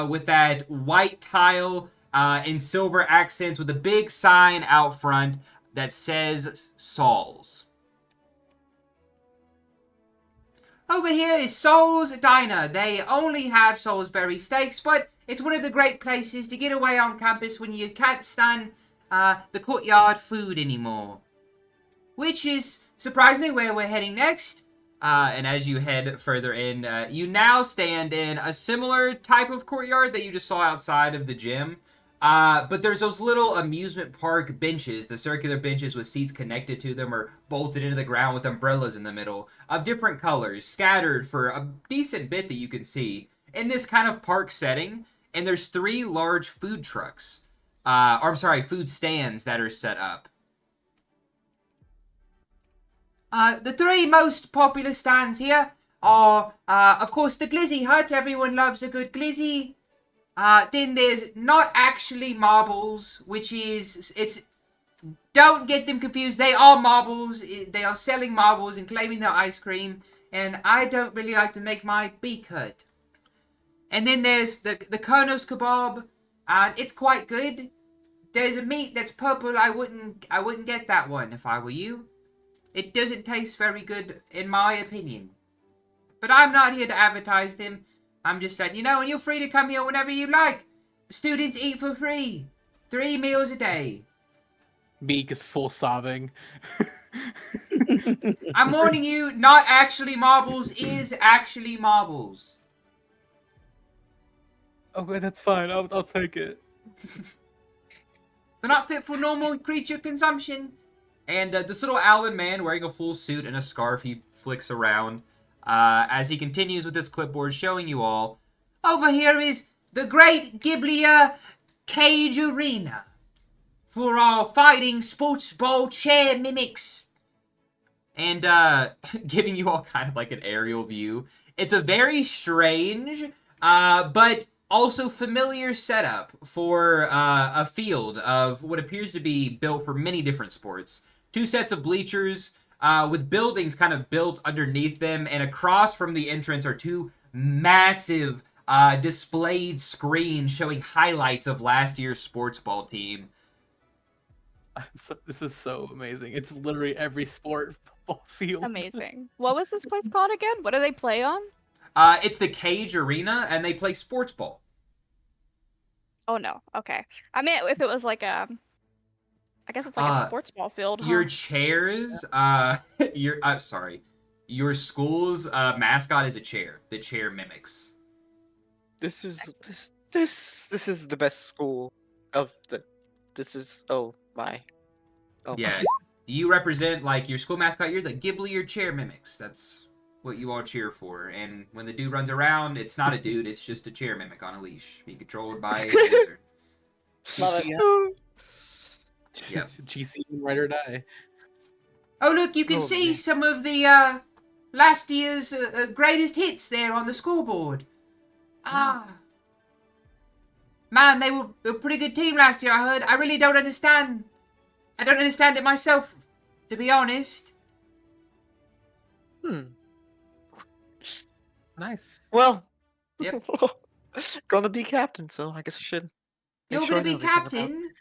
with that white tile and silver accents with a big sign out front that says Saul's. Over here is Saul's Diner. They only have Salisbury steaks, but it's one of the great places to get away on campus when you can't stand the courtyard food anymore. Which is surprisingly where we're heading next. And as you head further in, you now stand in a similar type of courtyard that you just saw outside of the gym. But there's those little amusement park benches, the circular benches with seats connected to them or bolted into the ground with umbrellas in the middle, of different colors, scattered for a decent bit that you can see in this kind of park setting. And there's 3 large food trucks, food stands that are set up. The 3 most popular stands here are, of course, the Glizzy Hut. Everyone loves a good Glizzy. Then there's not actually marbles, which is, don't get them confused. They are marbles. They are selling marbles and claiming they're ice cream. And I don't really like to make my beak hurt. And then there's the Kronos kebab. And it's quite good. There's a meat that's purple. I wouldn't get that one if I were you. It doesn't taste very good, in my opinion. But I'm not here to advertise them. I'm just letting you know, and you're free to come here whenever you like. Students eat for free. 3 meals a day. Meek is full sobbing. I'm warning you, not actually marbles is actually marbles. Okay, that's fine. I'll take it. They're not fit for normal creature consumption. And this little Owlin man wearing a full suit and a scarf, he flicks around as he continues with his clipboard showing you all. Over here is the Great Ghiblia Cage Arena for our fighting sports ball chair mimics. And giving you all kind of like an aerial view. It's a very strange, but also familiar setup for a field of what appears to be built for many different sports. 2 sets of bleachers with buildings kind of built underneath them, and across from the entrance are 2 massive displayed screens showing highlights of last year's sports ball team. This is so amazing. It's literally every sport football field. Amazing. What was this place called again? What do they play on? It's the Cage Arena, and they play sports ball. Oh no. Okay. I mean, if it was like a, I guess it's like a sports ball field. Huh? Your chairs, I'm sorry. Your school's mascot is a chair. The chair mimics. This is the best school of the. This is my. Oh Yeah, you represent like your school mascot. You're the Ghibli or chair mimics. That's what you all cheer for. And when the dude runs around, it's not a dude. It's just a chair mimic on a leash, being controlled by a wizard. Love it. Yep. GC Ride or Die. Oh look, you can Oh, see man. some of the last year's greatest hits there on the scoreboard. Man, they were a pretty good team last year, I heard. I really don't understand. I don't understand it myself, to be honest. Nice. Well. Yep. Gonna be captain, so I guess I should. You're make gonna sure I be know everything about- captain?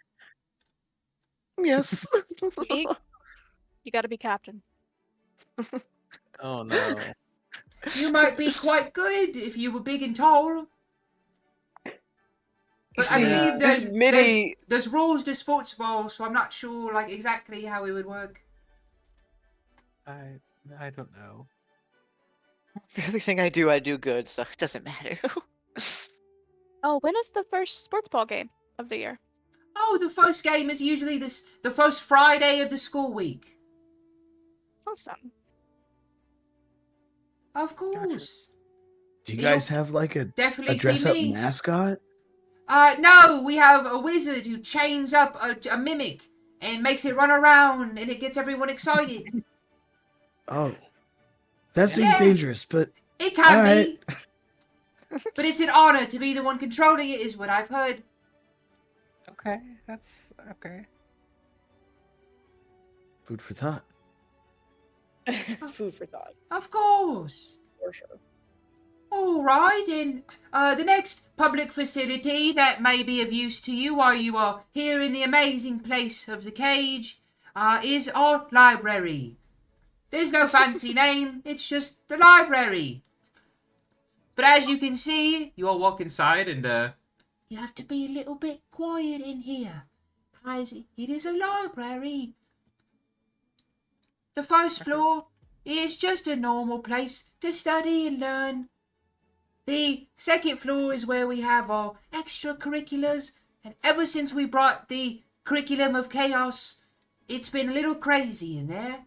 Yes. Meek, you gotta be captain. Oh no. You might be quite good if you were big and tall. But I see, believe this mini. there's rules to sports ball, so I'm not sure like exactly how it would work. I don't know. Everything I do good, so it doesn't matter. Oh, when is the first sports ball game of the year? Oh, the first game is usually the first Friday of the school week. Awesome. Of course. Do you You'll guys have like a Definitely dress see up me. mascot? No, we have a wizard who chains up a mimic and makes it run around, and it gets everyone excited. Oh, that seems Yeah. dangerous, but It can Alright. be. But it's an honor to be the one controlling it, is what I've heard. Okay, that's okay. food for thought. Food for thought, Of course. for sure. All right, and the next public facility that may be of use to you while you are here in the amazing place of the cage is our library. There's no fancy name, it's just the library. But as you can see, you all walk inside and you have to be a little bit quiet in here, as it is a library. The first floor is just a normal place to study and learn. The second floor is where we have our extracurriculars, and ever since we brought the curriculum of chaos, it's been a little crazy in there.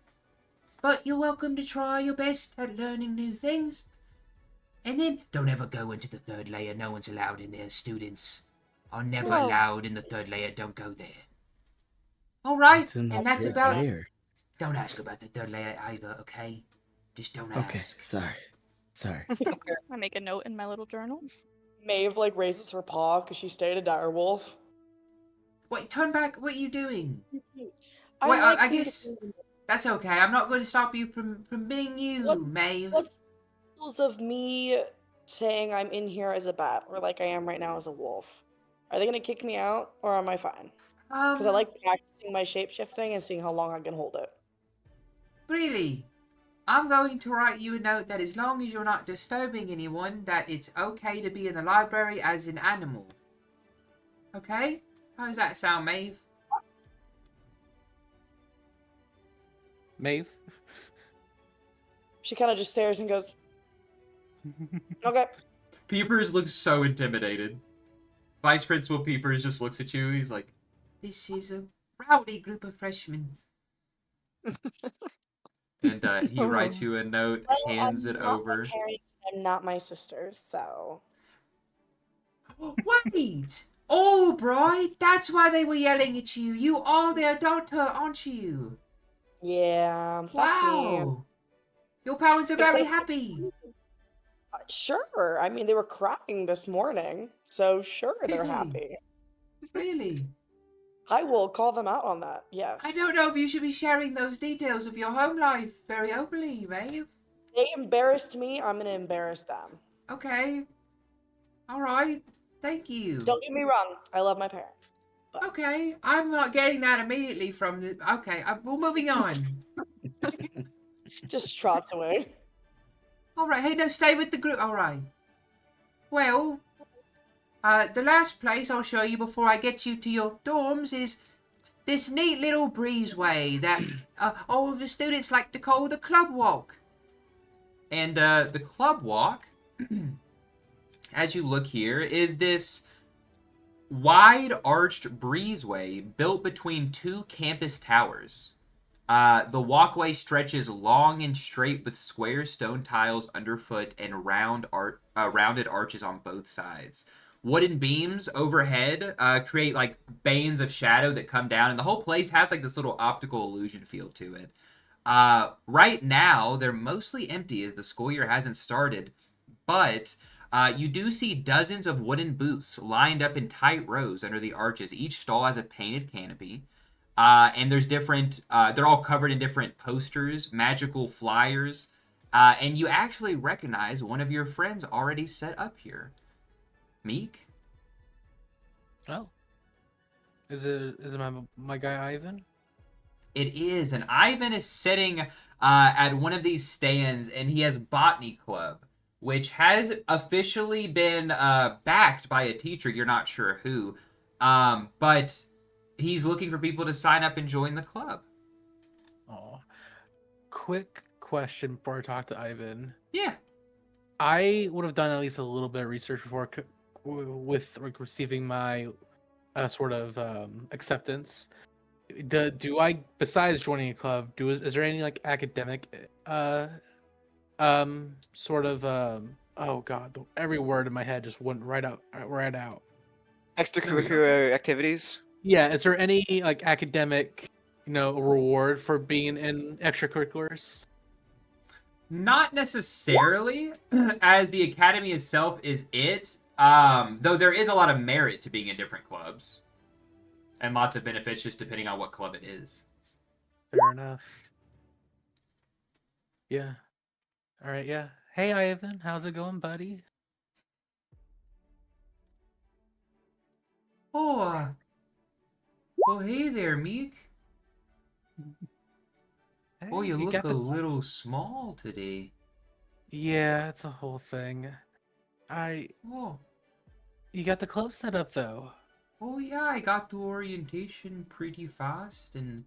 But you're welcome to try your best at learning new things. And then, don't ever go into the third layer, no one's allowed in there, students. Are never Whoa. allowed in the third layer, don't go there. Alright, It's in the and that's third about... layer. Don't ask about the third layer either, okay? Just don't Okay, ask. sorry. Sorry. I make a note in my little journal. Maeve like raises her paw because she stayed a dire wolf. Wait, turn back. What are you doing? I Wait, like I being guess that's okay. I'm not going to stop you from being you, Maeve. what's rules of me saying I'm in here as a bat or like I am right now as a wolf? Are they gonna kick me out or am I fine? Because I like practicing my shape shifting and seeing how long I can hold it. Really? I'm going to write you a note that as long as you're not disturbing anyone, that it's okay to be in the library as an animal. Okay? How does that sound, Maeve? Maeve. She kind of just stares and goes, "Okay." Peepers looks so intimidated. Vice Principal Peepers just looks at you. He's like, "This is a rowdy group of freshmen." And he writes you a note, Well, hands I'm it not my over. parents. I'm not my sisters, so Wait! Oh, Bride, that's why they were yelling at you. You are their daughter, aren't you? yeah, that's me. Wow! Your parents are It's very like, happy. sure. I mean, they were crying this morning, so sure they're Really? happy. Really? I will call them out on that. I Yes. don't know if you should be sharing those details of your home life very openly, Maeve. They embarrassed me. I'm gonna embarrass them. Okay. Alright. Thank you. Don't get me wrong. I love my parents. But Okay. I'm not getting that immediately from the... Okay, we're moving on. just trots away. Alright, hey, no, stay with the group. Alright. Well, the last place I'll show you before I get you to your dorms is this neat little breezeway that all of the students like to call the club walk. And the club walk, as you look here, is this wide arched breezeway built between two campus towers. The walkway stretches long and straight with square stone tiles underfoot and rounded arches on both sides. Wooden beams overhead create like banes of shadow that come down, and the whole place has like this little optical illusion feel to it. Right now, they're mostly empty as the school year hasn't started, but you do see dozens of wooden booths lined up in tight rows under the arches. Each stall has a painted canopy. And there's different, they're all covered in different posters, magical flyers, and you actually recognize one of your friends already set up here. Meek? Oh. Is it my guy Ivan? It is, and Ivan is sitting at one of these stands, and he has Botany Club, which has officially been backed by a teacher, you're not sure who, but he's looking for people to sign up and join the club. Oh. Quick question before I talk to Ivan. Yeah. I would have done at least a little bit of research before with like receiving my sort of acceptance. Do I, besides joining a club, is there any like academic sort of oh god, every word in my head just went right out. Extracurricular activities. Yeah, is there any like academic, reward for being in extracurriculars? Not necessarily, as the academy itself is it. Though there is a lot of merit to being in different clubs. And lots of benefits just depending on what club it is. Fair enough. Yeah. All right, yeah. Hey, Ivan, how's it going, buddy? Oh, well, hey there, Meek. Hey, Oh, you look got a little small today. Yeah, it's a whole thing. Oh, You got the club set up though. oh yeah, I got to orientation pretty fast, and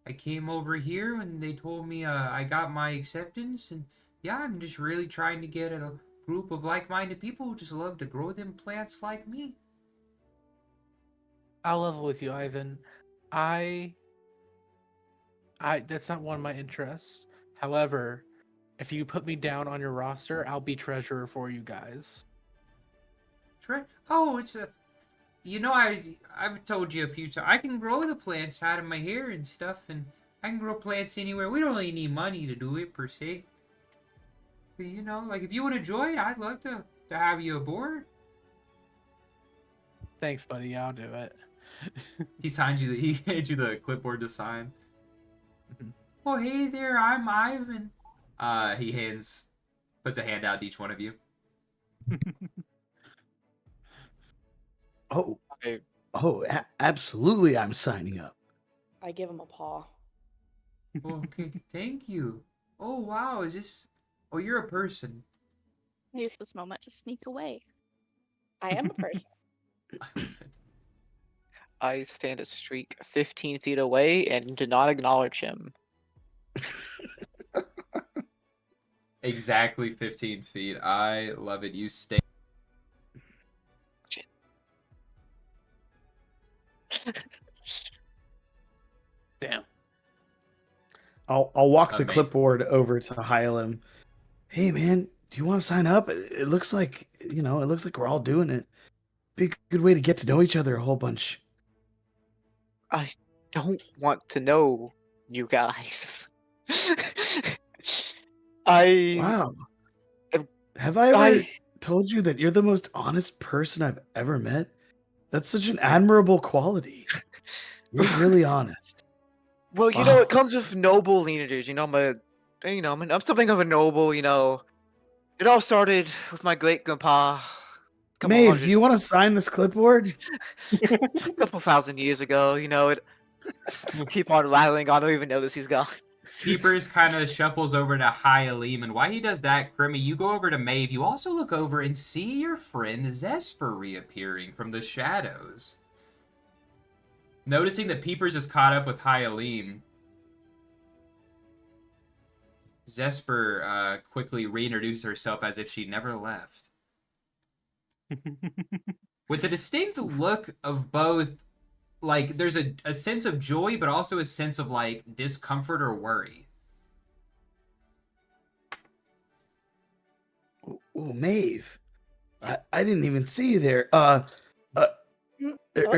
I came over here and they told me I got my acceptance, and yeah, I'm just really trying to get a group of like-minded people who just love to grow them plants like me. I'll level with you, Ivan. I That's not one of my interests. However, if you put me down on your roster, I'll be treasurer for you guys. Oh, it's a... You know, I've told you a few times, I can grow the plants out of my hair and stuff, and I can grow plants anywhere. We don't really need money to do it, per se. You know, like if you want to join, I'd love to have you aboard. Thanks, buddy. Yeah, I'll do it. He signs you. He hands you the clipboard to sign. Mhm. Oh, hey there, I'm Ivan. He puts a hand out to each one of you. Oh, I, absolutely, I'm signing up. I give him a paw. Okay, thank you. Oh wow, is this? Oh, you're a person. I use this moment to sneak away. I am a person. I love it. I stand a streak 15 feet away and do not acknowledge him. Exactly 15 feet. I love it. You stay. Damn. I'll walk the Amazing. clipboard over to Hylam. Hey man, do you want to sign up? It looks like it looks like we're all doing it. Be a good way to get to know each other a whole bunch. I don't want to know you guys. I Wow. Um, Have I ever I told you that you're the most honest person I've ever met? That's such an admirable quality. You're really honest. well, you know, Wow. it comes with noble lineage. You know, I'm something of a noble. You know, it all started with my great grandpa. Maeve, do you want to sign this clipboard? Couple thousand years ago. You know, it just keep on rattling. I don't even notice he's gone. Peepers kind of shuffles over to Hylim, and while he does that, Crimmy, you go over to Maeve. You also look over and see your friend Zesper reappearing from the shadows. Noticing that Peepers is caught up with Hylim, Zesper quickly reintroduces herself as if she never left. With a distinct look of both, like, there's a sense of joy, but also a sense of, like, discomfort or worry. Oh, Maeve. I didn't even see you there. Or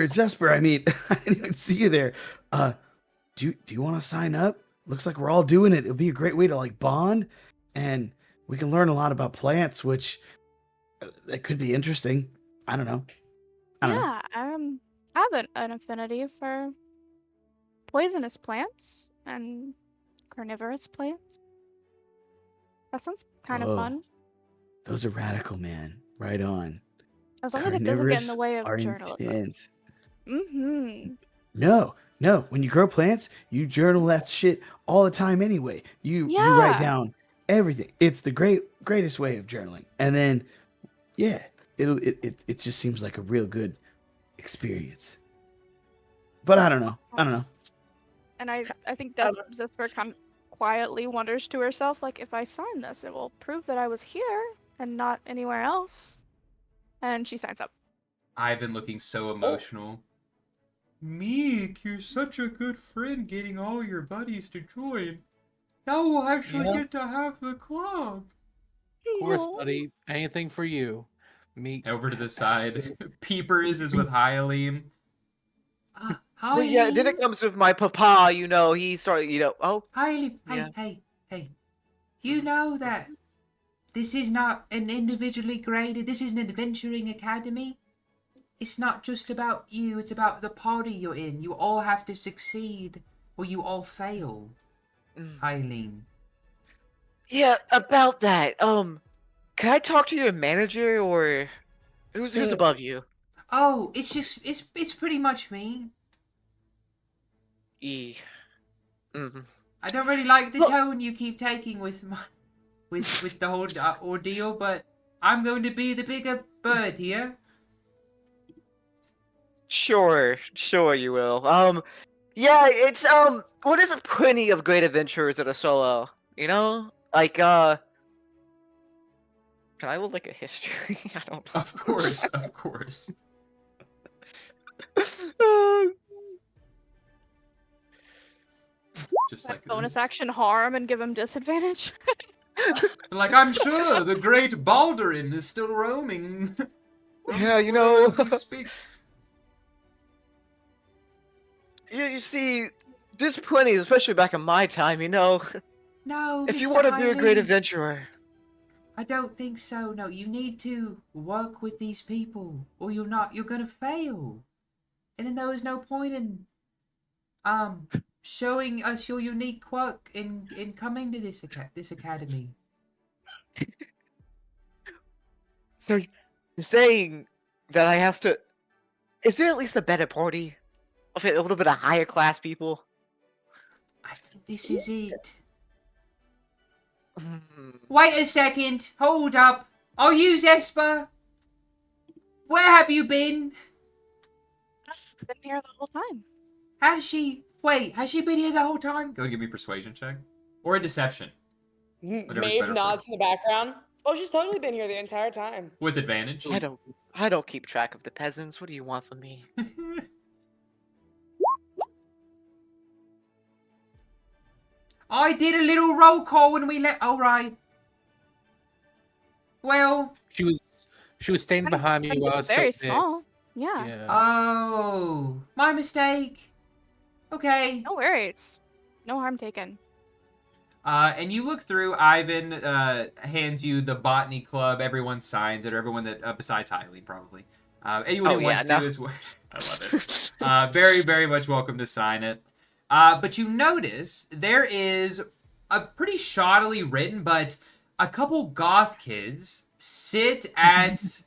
Zesper, I mean, I didn't even see you there. Do you want to sign up? Looks like we're all doing it. It'll be a great way to like bond, and we can learn a lot about plants, which that could be interesting. I don't know. I don't know. Yeah, I have an affinity for poisonous plants and carnivorous plants. That sounds kind of Oh, fun. those are radical, man. Right on. As long as it doesn't get in the Carnivorous way of are journalism. intense. Mm-hmm. No. When you grow plants, you journal that shit all the time anyway. You write Yeah. down everything. It's the greatest way of journaling. And then, yeah, it just seems like a real good experience. But I don't know. And I think I Zesper kind of quietly wonders to herself, like, if I sign this, it will prove that I was here and not anywhere else. And she signs up. I've been looking so emotional. Meek, you're such a good friend getting all your buddies to join. Now we'll actually Yeah. get to have the club. Of course, Aw. buddy. Anything for you. Meek. Over to the side, Peepers is with Hylim. But yeah, then it comes with my papa. You know, he started. You know, oh, Hylim, Yeah. hey. You know that this is not an individually graded, this is an adventuring academy. It's not just about you, it's about the party you're in. You all have to succeed, or you all fail. Hylim. yeah. About that. Can I talk to your manager or who's above you? Oh, it's pretty much me. E. Mm. I don't really like the Look- tone you keep taking with with the whole ordeal, but I'm going to be the bigger bird here. Sure you will. Yeah, it's what is plenty of great adventurers at a solo, you know? Like can I look like a history? I don't know. Of course. Just like Bonus action harm and give him disadvantage. Like, I'm sure the great Balderin is still roaming. Yeah, you know. As we speak. You see, there's plenty, especially back in my time, you know. No, If you Mr. want to be a great Hylim. adventurer. I don't think so. No, you need to work with these people, or you're gonna fail. And then there was no point in showing us your unique quirk in coming to this academy. So you're saying that I have to? Is there at least a better party of a little bit of higher class people? I think this is it. Hmm. Wait a second. Hold up. Are you Zesper? Where have you been? Been here the whole time. Has she been here the whole time? Go give me a persuasion check. Or a deception. Whatever's Maeve better for nods in the background. Oh, she's totally been here the entire time. With advantage. I don't keep track of the peasants. What do you want from me? I did a little roll call when we let. Alright. Well. She was standing behind me while I was Very still big. small. Yeah. Yeah. Oh. My mistake. Okay. No worries. No harm taken. And you look through. Ivan hands you the botany club. Everyone signs it, or everyone that besides Hylian probably. Anyone who wants to as well. I love it. Very, very much welcome to sign it. But you notice there is a pretty shoddily written, but a couple goth kids sit at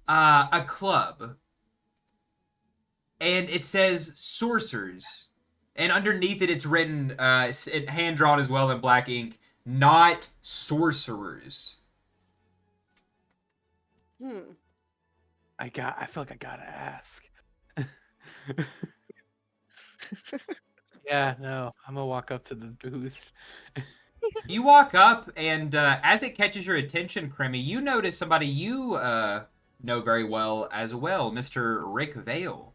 a club, and it says sorcerers. And underneath it, it's written, hand drawn as well in black ink, not sorcerers. I feel like I gotta ask. Yeah, no, I'm gonna walk up to the booth. You walk up, and as it catches your attention, Kremmy, you notice somebody you know very well as well, Mr. Rick Vale.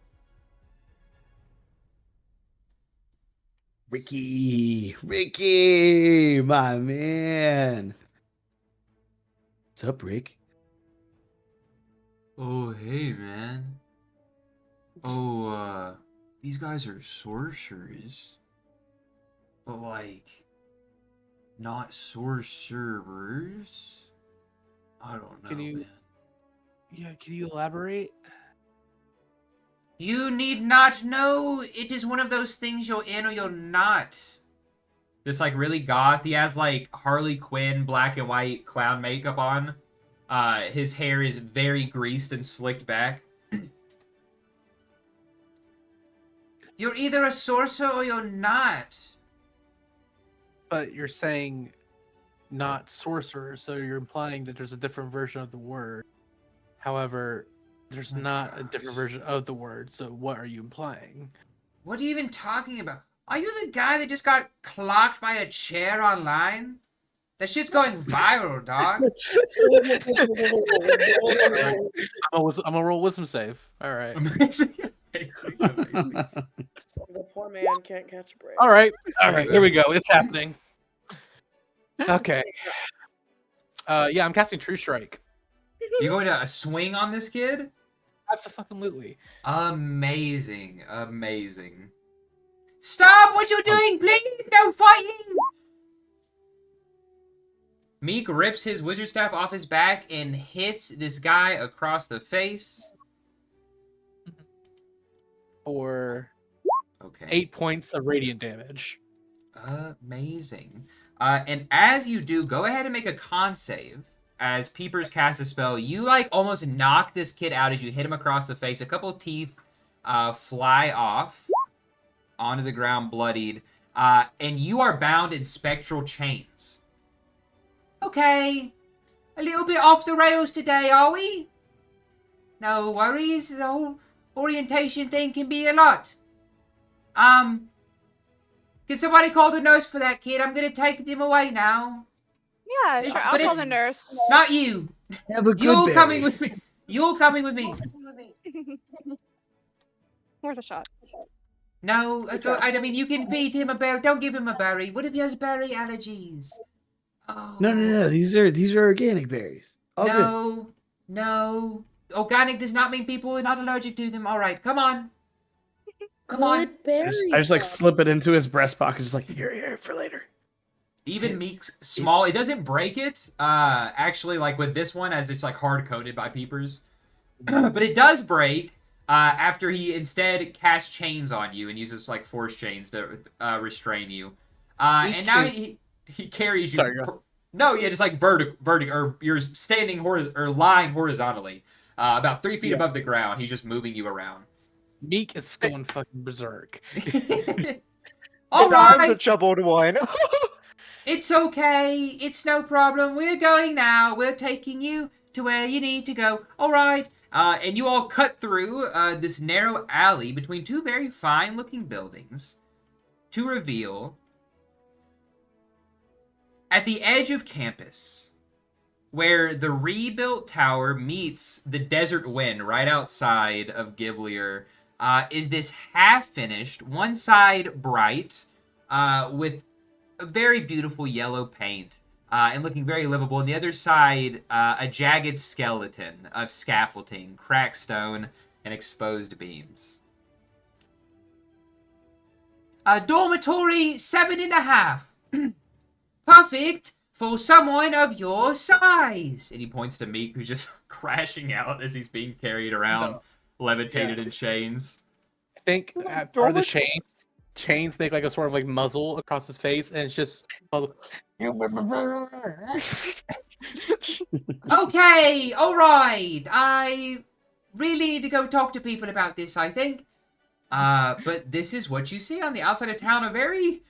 Ricky, my man. What's up, Rick? Oh, hey, man. Oh, these guys are sorcerers. But, like, not sorcerers? I don't know, man. Yeah, can you elaborate? You need not know. It is one of those things you're in or you're not. This, like, really goth. He has, like, Harley Quinn black and white clown makeup on. His hair is very greased and slicked back. You're either a sorcerer or you're not. But you're saying not sorcerer, so you're implying that there's a different version of the word. However, there's not a different version of the word, so what are you implying? What are you even talking about? Are you the guy that just got clocked by a chair online? That shit's going viral, dog. I'm gonna roll wisdom save. All right. Amazing. The poor man can't catch a break. All right. Here we go. It's happening. Okay. Yeah, I'm casting True Strike. You going to swing on this kid? Absolutely. Amazing. Stop what you're doing, please! No fighting! Meek rips his wizard staff off his back and hits this guy across the face. For Okay. 8 points of radiant damage. Amazing. And as you do, go ahead and make a con save. As Peepers casts a spell, you like almost knock this kid out as you hit him across the face. A couple teeth fly off onto the ground, bloodied. And you are bound in spectral chains. Okay. A little bit off the rails today, are we? No worries. The whole orientation thing can be a lot. Can somebody call the nurse for that kid? I'm gonna take them away now. Yeah, sure. I'll call the nurse. Not you. Have a good You're berry. coming with me. You're coming with me. Worth a shot. No, I mean, you can feed him a berry. Don't give him a berry. What if he has berry allergies? Oh. No. These are organic berries. All good. No. Organic does not mean people are not allergic to them. All right, come on. Come on. Good berries. I just like though. slip it into his breast pocket, just like here for later. Even Meek's small, it doesn't break it. Actually, like with this one, as it's like hard coated by peepers, but it does break. After he instead casts chains on you and uses like force chains to restrain you. And now he carries you. Sorry, go. No, yeah, just like vertical, or you're standing or lying horizontally, about 3 feet above the ground. He's just moving you around. Meek is going fucking berserk. All I'm the right, troubled one. it's okay. It's no problem. We're going now. We're taking you to where you need to go. All right. And you all cut through this narrow alley between two very fine-looking buildings to reveal at the edge of campus, where the rebuilt tower meets the desert wind right outside of Giblier, is this half-finished, one side bright, with a very beautiful yellow paint, and looking very livable. And the other side, a jagged skeleton of scaffolding, cracked stone, and exposed beams. Dormitory 7.5. Perfect for someone of your size. And he points to Meek, who's just crashing out as he's being carried around, levitated in chains. I think part of the chains make like a sort of like muzzle across his face, and it's just. Okay, alright. I really need to go talk to people about this, I think. But this is what you see on the outside of town. A very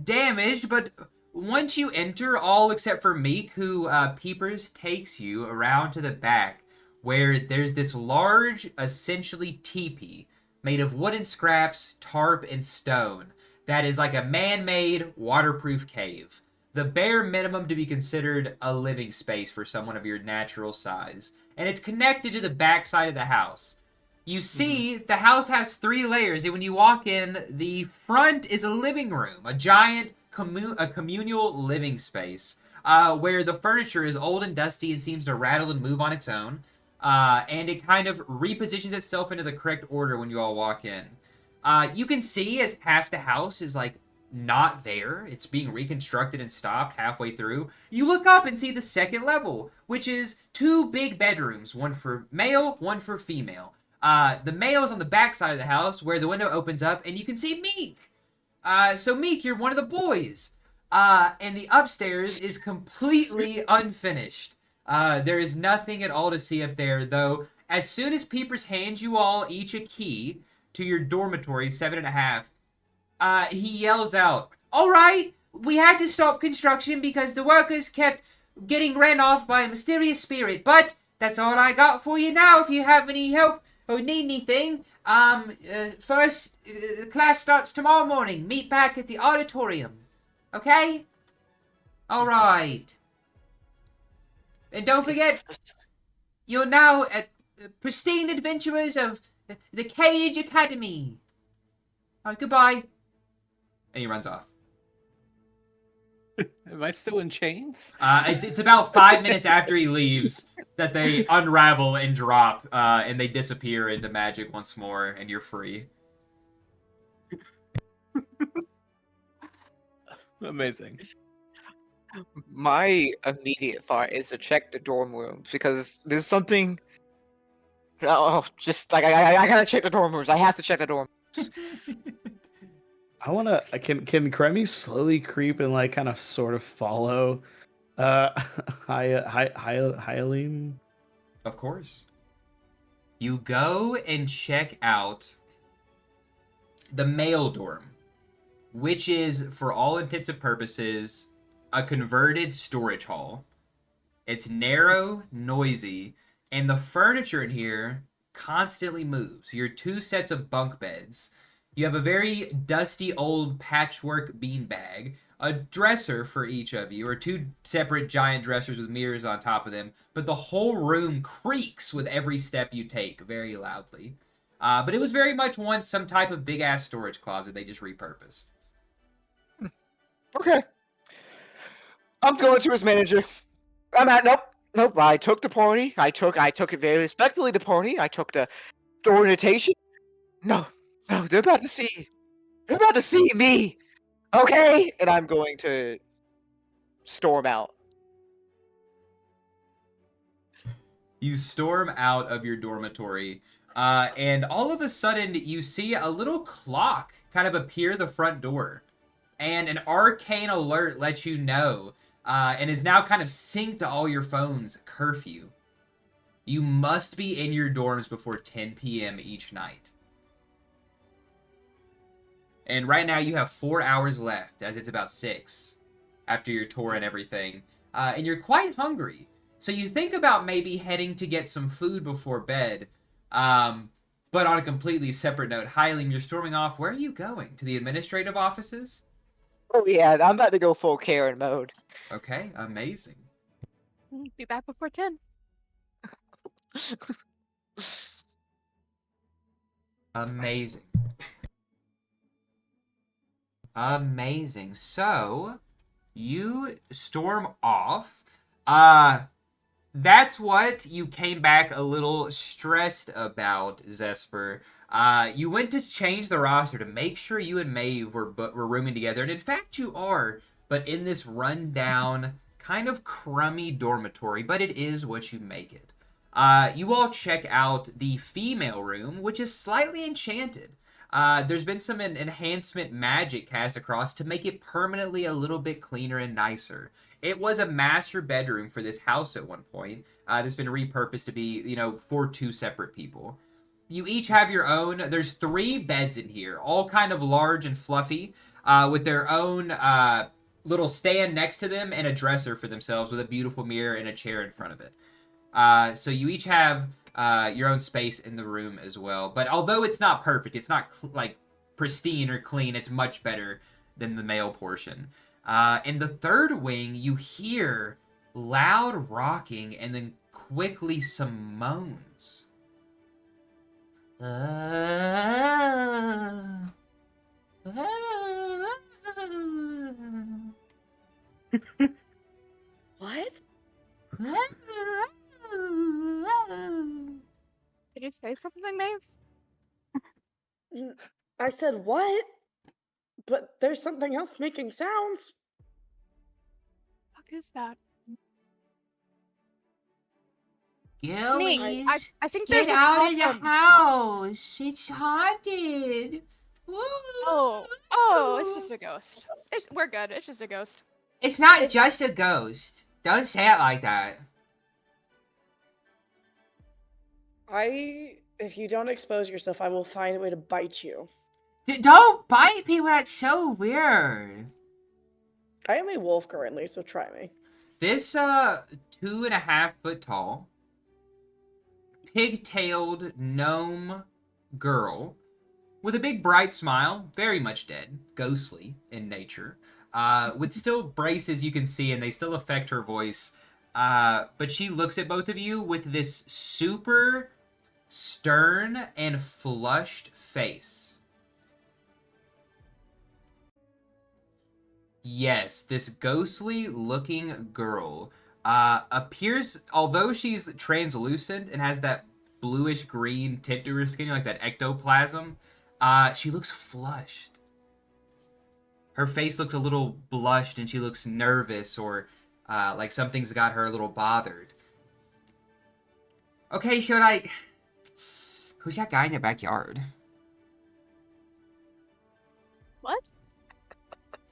damaged, but once you enter, all except for Meek, who Peepers takes you around to the back, where there's this large, essentially teepee, made of wooden scraps, tarp, and stone, that is like a man-made, waterproof cave. The bare minimum to be considered a living space for someone of your natural size. And it's connected to the backside of the house. You see, the house has 3 layers, and when you walk in, the front is a living room, a giant communal living space, where the furniture is old and dusty and seems to rattle and move on its own, and it kind of repositions itself into the correct order when you all walk in. You can see as half the house is like not there. It's being reconstructed and stopped halfway through. You look up and see the second level, which is 2 big bedrooms, one for male, one for female. The male is on the back side of the house where the window opens up and you can see Meek. So Meek, you're one of the boys. And the upstairs is completely unfinished. There is nothing at all to see up there, though. As soon as Peepers hands you all each a key to your dormitory, 7.5, he yells out, "All right, we had to stop construction because the workers kept getting ran off by a mysterious spirit, but that's all I got for you now. If you have any help or need anything, first, class starts tomorrow morning. Meet back at the auditorium. Okay? All right. And don't forget, you're now at pristine adventurers of the C.A.G.E Academy. All right, goodbye." And he runs off. Am I still in chains? It's about 5 minutes after he leaves that they unravel and drop, and they disappear into magic once more, and you're free. Amazing. My immediate thought is to check the dorm rooms because there's something. Oh, just like I gotta check the dorm rooms. I have to check the dorm rooms. I wanna. Can Kremi slowly creep and like kind of sort of follow, Hyalim? Of course. You go and check out the male dorm, which is, for all intents and purposes, a converted storage hall. It's narrow, noisy, and the furniture in here constantly moves. Your 2 sets of bunk beds. You have a very dusty old patchwork beanbag, a dresser for each of you, or 2 separate giant dressers with mirrors on top of them, but the whole room creaks with every step you take very loudly. But it was very much once some type of big-ass storage closet they just repurposed. Okay. I'm going to his manager. Nope. I took the pony. I took it very respectfully. The pony. I took the orientation. No, they're about to see. They're about to see me. Okay, and I'm going to storm out. You storm out of your dormitory, and all of a sudden you see a little clock kind of appear the front door, and an arcane alert lets you know, and is now kind of synced to all your phones, curfew. You must be in your dorms before 10 p.m. each night. And right now you have 4 hours left, as it's about 6 after your tour and everything. And you're quite hungry. So you think about maybe heading to get some food before bed. But on a completely separate note, Hylian, you're storming off. Where are you going? To the administrative offices? Oh yeah, I'm about to go full Karen mode. Okay, amazing. Be back before 10. Amazing. Amazing. So, you storm off. That's what you came back a little stressed about, Zesper. You went to change the roster to make sure you and Maeve were rooming together, and in fact you are, but in this rundown, kind of crummy dormitory, but it is what you make it. You all check out the female room, which is slightly enchanted. There's been some enhancement magic cast across to make it permanently a little bit cleaner and nicer. It was a master bedroom for this house at one point. That's been repurposed to be, for 2 separate people. You each have your own. There's 3 beds in here, all kind of large and fluffy, with their own little stand next to them and a dresser for themselves with a beautiful mirror and a chair in front of it. So you each have your own space in the room as well. But although it's not perfect, it's not pristine or clean, it's much better than the male portion. In the third wing, you hear loud rocking and then quickly some moans. What? Did you say something, Maeve? I said what? But there's something else making sounds. What is that? Gillies, I think get there's a out of the problem. house. It's haunted. Oh, it's just a ghost. We're good. It's just a ghost. It's not just a ghost. Don't say it like that. If you don't expose yourself, I will find a way to bite you. Don't bite people. That's so weird. I am a wolf currently, so try me. This 2.5 foot tall, pigtailed gnome girl with a big bright smile, very much dead, ghostly in nature, with still braces you can see, and they still affect her voice. But she looks at both of you with this super stern and flushed face. Yes, this ghostly looking girl appears, although she's translucent and has that bluish green tint to her skin, like that ectoplasm, she looks flushed. Her face looks a little blushed and she looks nervous, or like something's got her a little bothered. Okay, so who's that guy in the backyard? What?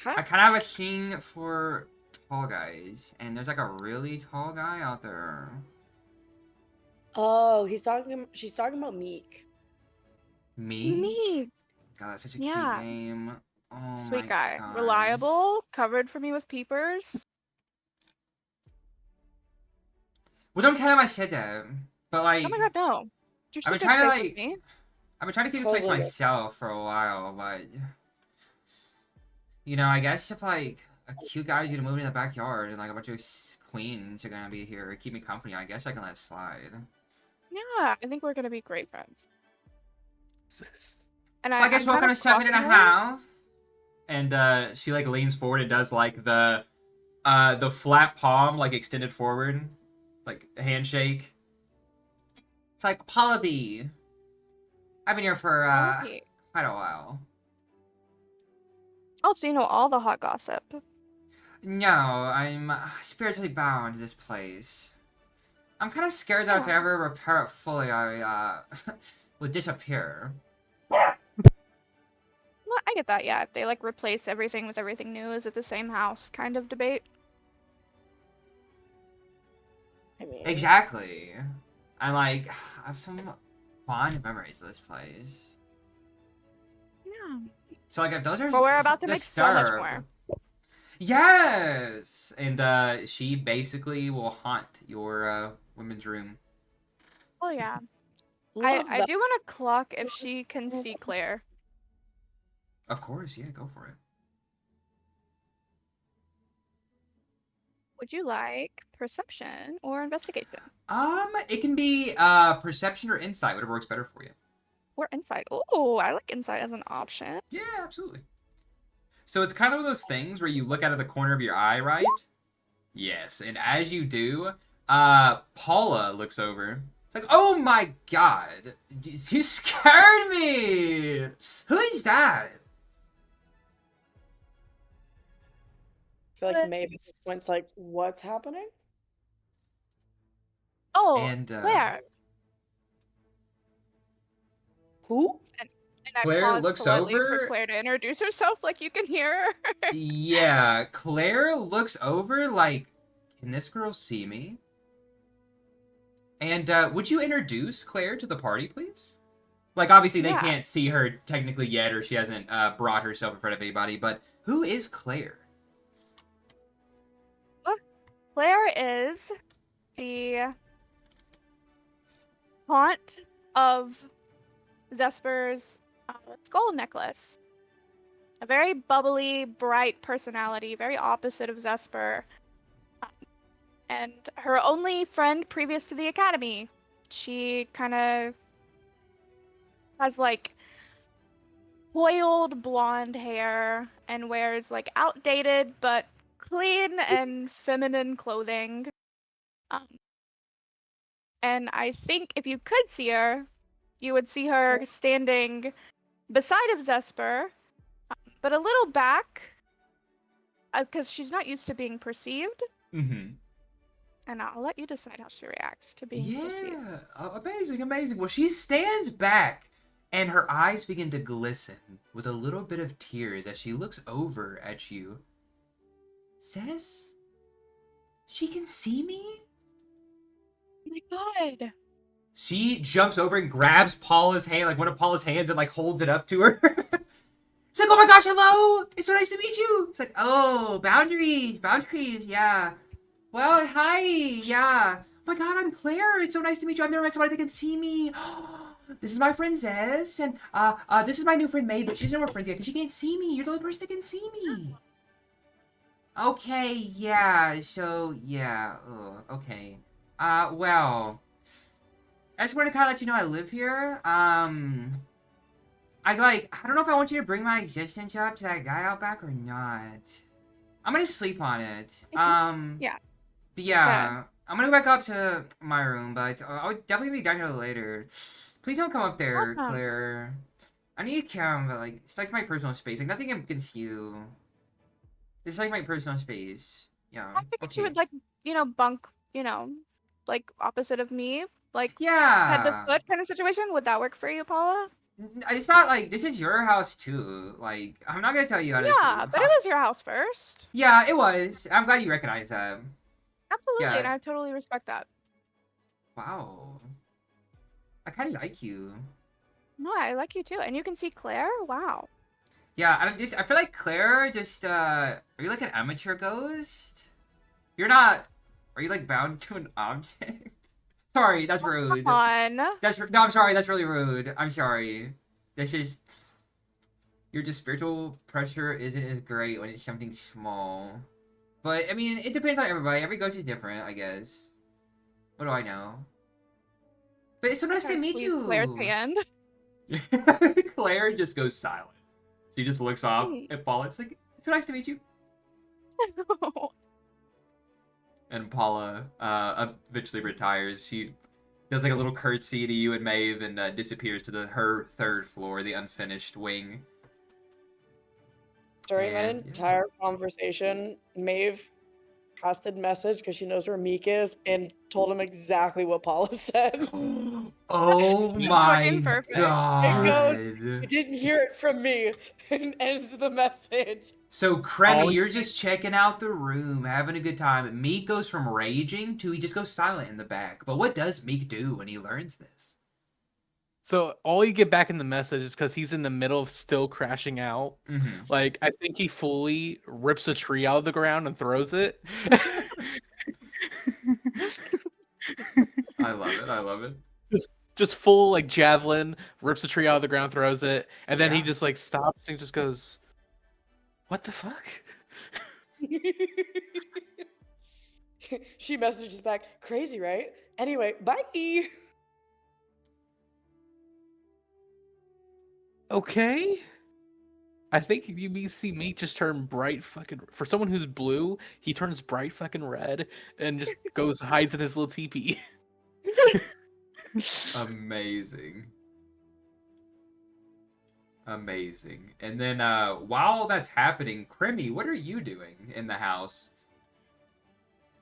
I kind of have a thing for tall guys, and there's like a really tall guy out there. Oh, she's talking about Meek. Me? Me. God, that's such a Yeah. cute name. Oh Sweet my guy. gosh. Reliable. Covered for me with peepers. Well, don't tell him I said that. But like, Oh my god, no. You're I've been super trying to safe with me. I've been trying to keep this place Totally. myself for a while, but I guess if like a cute guy's gonna move in the backyard and like a bunch of queens are gonna be here, keep me company, I guess I can let it slide. Yeah, I think we're gonna be great friends. And I guess I'm welcome kind to of 7.5. And she like leans forward and does like the flat palm like extended forward, like a handshake. It's like Polyby. I've been here for Polyby. quite a while. Oh, so you know all the hot gossip. No, I'm spiritually bound to this place. I'm kind of scared that if I Yeah. ever repair it fully, I, would disappear. Well, I get that, yeah. If they like replace everything with everything new, is it the same house kind of debate? I mean, Exactly. I like, I have some fond memories of this place. Yeah. So like, if those are But we're about to make so much disturbed, more. yes, and she basically will haunt your women's room. Oh yeah. love I that. do want to clock if she can see Claire. Of course, yeah, go for it. Would you like perception or investigation? It can be perception or insight, whatever works better for you. Or insight? Oh, I like insight as an option. Yeah, absolutely. So it's kind of one of those things where you look out of the corner of your eye, right? Yes, and as you do, Paula looks over. Like, oh my god, you scared me! Who is that? I feel like But- maybe this one's like, what's happening? Oh, And, Claire. Who? And Claire I pause looks politely for over. Claire to introduce herself like you can hear her. Yeah, Claire looks over like, can this girl see me? And would you introduce Claire to the party, please? Like, obviously they Yeah. can't see her technically yet, or she hasn't brought herself in front of anybody, but who is Claire? Claire is the haunt of Zesper's skull necklace. A very bubbly, bright personality, very opposite of Zesper. And her only friend previous to the academy. She kind of has like coiled blonde hair and wears like outdated but clean and feminine clothing. Um, and I think if you could see her, you would see her standing beside of Zesper, but a little back, because she's not used to being perceived. Mm-hmm. And I'll let you decide how she reacts to being perceived. Yeah, amazing, amazing. Well, she stands back, and her eyes begin to glisten with a little bit of tears as she looks over at you. Says, she can see me? Oh my god. She jumps over and grabs Paula's hand, like one of Paula's hands, and like holds it up to her. It's like, oh my gosh, hello! It's so nice to meet you! It's like, oh, boundaries, yeah. Well, hi, yeah. Oh my god, I'm Claire. It's so nice to meet you. I've never met somebody that can see me. This is my friend Zez, and this is my new friend May, but she's never friends yet because she can't see me. You're the only person that can see me. Okay, yeah. So yeah. Okay. Well, I just wanted to kind of let you know I live here. I don't know if I want you to bring my existence up to that guy out back or not. I'm gonna sleep on it. Yeah. But yeah, I'm gonna go back up to my room, but I'll definitely be down here later. Please don't come up there, Awesome. Claire. I know you can, but like, it's like my personal space. Like, nothing against you. It's like my personal space. Yeah. I figured she would like, bunk, like opposite of me, like head to Yeah. foot kind of situation. Would that work for you, Paula? It's not like this is your house too. Like, I'm not gonna tell you how to. Yeah, but it was your house first. Yeah, it was. I'm glad you recognize that. Absolutely, Yeah. and I totally respect that. Wow. I kind of like you. No, I like you too, and you can see Claire. Wow. Yeah, I feel like Claire just, are you like an amateur ghost? You're not, are you like bound to an object? Sorry, that's rude. Come on. No, I'm sorry, that's really rude. I'm sorry. This is, your just spiritual pressure isn't as great when it's something small. But, I mean, it depends on everybody. Every ghost is different, I guess. What do I know? But it's so nice to Kinda meet squeeze you. Claire's hand. Claire just goes silent. She just looks off Hmm. at Paula. She's like, it's so nice to meet you. And Paula eventually retires. She does like a little curtsy to you and Maeve and disappears to her third floor, the unfinished wing. During that And, yeah. entire conversation, Maeve casted message because she knows where Meek is and told him exactly what Paula said. Oh That's my fucking perfect. It goes, god. "You didn't hear it from me," and ends the message. So, Kremi, All- you're just checking out the room, having a good time. Meek goes from raging to he just goes silent in the back. But what does Meek do when he learns this? So all you get back in the message is because he's in the middle of still crashing out. Mm-hmm. Like I think he fully rips a tree out of the ground and throws it. I love it. I love it. just full like javelin, rips a tree out of the ground, throws it, and then he Yeah. just like stops and just goes, "What the fuck?" She messages back, "Crazy, right? Anyway, bye." Okay. I think you see me just turn bright fucking. For someone who's blue, he turns bright fucking red and just goes hides in his little teepee. Amazing. Amazing. And then while that's happening, Kremi, what are you doing in the house?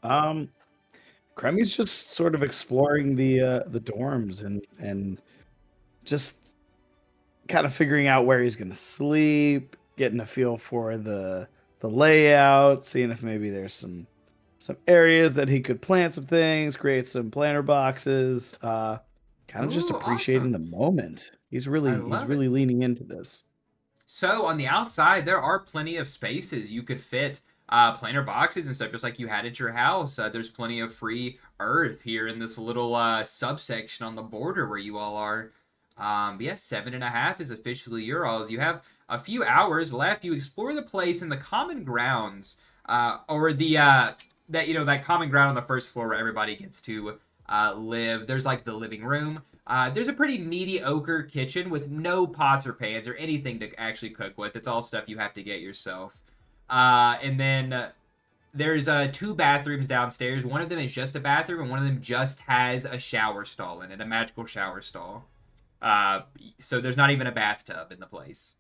Kremi's just sort of exploring the dorms and just kind of figuring out where he's gonna sleep, getting a feel for the layout, seeing if maybe there's some areas that he could plant some things, create some planter boxes. Kind of just Ooh, appreciating awesome. the moment. He's I really love it. leaning into this. So on the outside, there are plenty of spaces you could fit planter boxes and stuff, just like you had at your house. There's plenty of free earth here in this little subsection on the border where you all are. But yeah, 7.5 is officially your all's. You have a few hours left. You explore the place in the common grounds, or the that common ground on the first floor where everybody gets to live. There's like the living room. There's a pretty mediocre kitchen with no pots or pans or anything to actually cook with. It's all stuff you have to get yourself. And then there's 2 bathrooms downstairs. One of them is just a bathroom, and one of them just has a shower stall in it, a magical shower stall. So there's not even a bathtub in the place.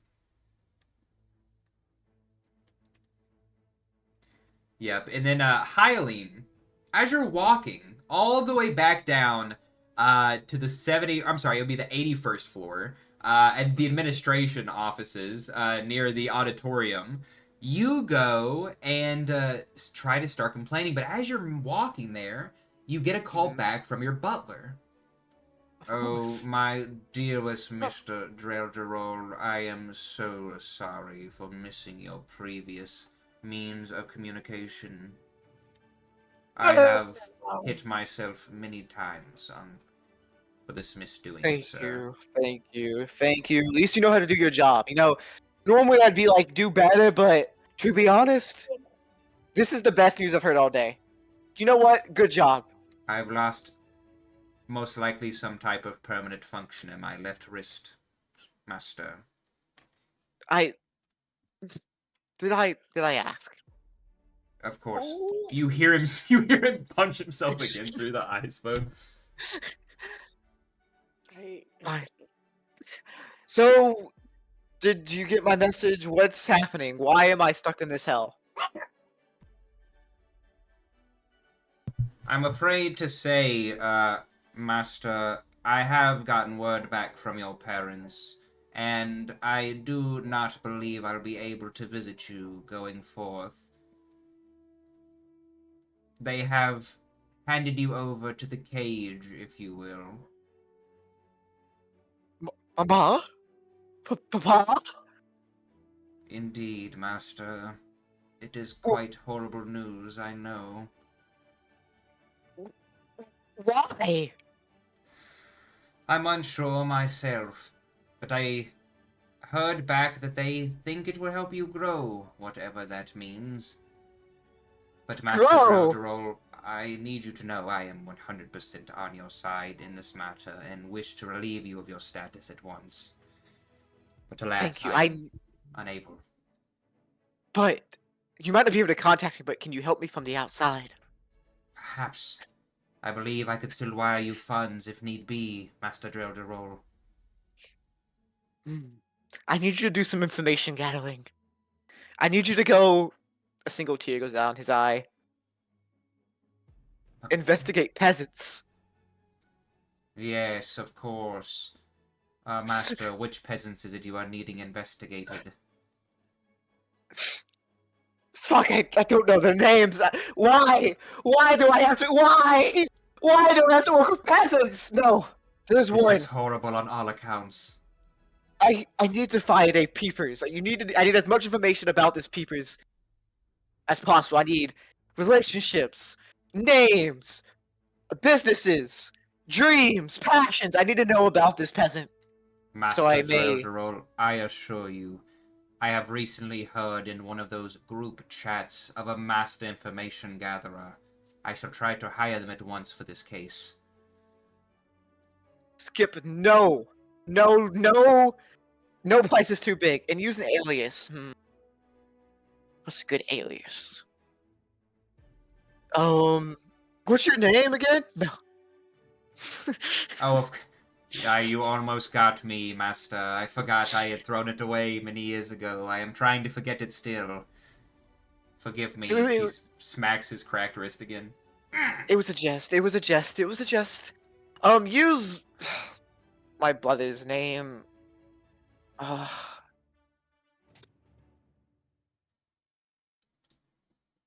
Yep. And then Hylian, as you're walking all the way back down to the 70, I'm sorry, it would be the 81st floor, and the administration offices near the auditorium, you go and try to start complaining. But as you're walking there, you get a call back from your butler. Oh, my dearest Mr. Drelgerol, I am so sorry for missing your previous means of communication. I have hit myself many times for this misdoing, Thank sir. you. At least you know how to do your job. Normally I'd be like, do better, but to be honest, this is the best news I've heard all day. You know what? Good job. I've lost most likely some type of permanent function in my left wrist, master. I did I ask? Of course. Oh. You hear him punch himself again through the ice phone. Fine. So, did you get my message? What's happening? Why am I stuck in this hell? I'm afraid to say, Master, I have gotten word back from your parents, and I do not believe I'll be able to visit you going forth. They have handed you over to the cage, if you will. Mama? Papa? Indeed, Master. It is quite horrible news, I know. Why? I'm unsure myself, but I heard back that they think it will help you grow, whatever that means. But Master Grow? Drelgerol, I need you to know I am 100% on your side in this matter and wish to relieve you of your status at once. But alas, Thank you. I am unable. But you might not be able to contact me, but can you help me from the outside? Perhaps. I believe I could still wire you funds if need be, Master Drelgerol. I need you to do some information gathering. I need you to go. A single tear goes down his eye. Investigate peasants. Yes, of course. Master, which peasants is it you are needing investigated? Fuck, I don't know their names. Why? Why do I have to? Why? Why do I have to work with peasants? No, there's This one. is horrible on all accounts. I need to find a peepers. I need as much information about this peepers as possible. I need relationships, names, businesses, dreams, passions. I need to know about this peasant. Master I may- Drelgerol, I assure you, I have recently heard in one of those group chats of a master information gatherer. I shall try to hire them at once for this case. Skip. No, no, no, no place is too big. And use an alias. What's a good alias? What's your name again? No. Oh, yeah, you almost got me, Master. I forgot I had thrown it away many years ago. I am trying to forget it still. Forgive me. He smacks his cracked wrist again. It was a jest. It was a jest. It was a jest. Use my brother's name.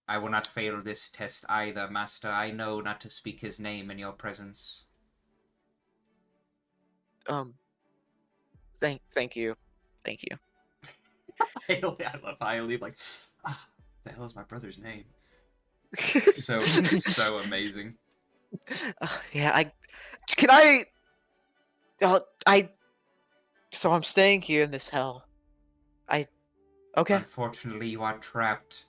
I will not fail this test either, Master. I know not to speak his name in your presence. Thank you. Thank you. I love how I leave like, the hell is my brother's name? So amazing. Yeah, so I'm staying here in this hell. Okay. Unfortunately, you are trapped.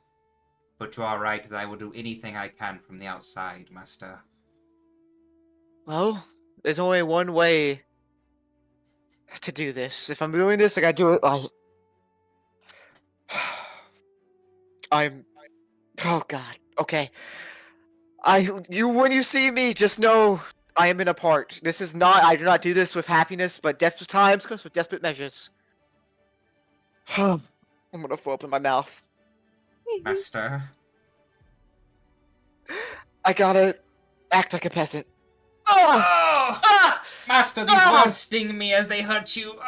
But you are right that I will do anything I can from the outside, Master. Well, there's only one way to do this. If I'm doing this, I gotta do it oh god. Okay. When you see me, just know I am in a part. I do not do this with happiness, but desperate times comes with desperate measures. I'm gonna throw up in my mouth. Master? I gotta act like a peasant. Oh! Ah! Master, these Ah! words sting me as they hurt you.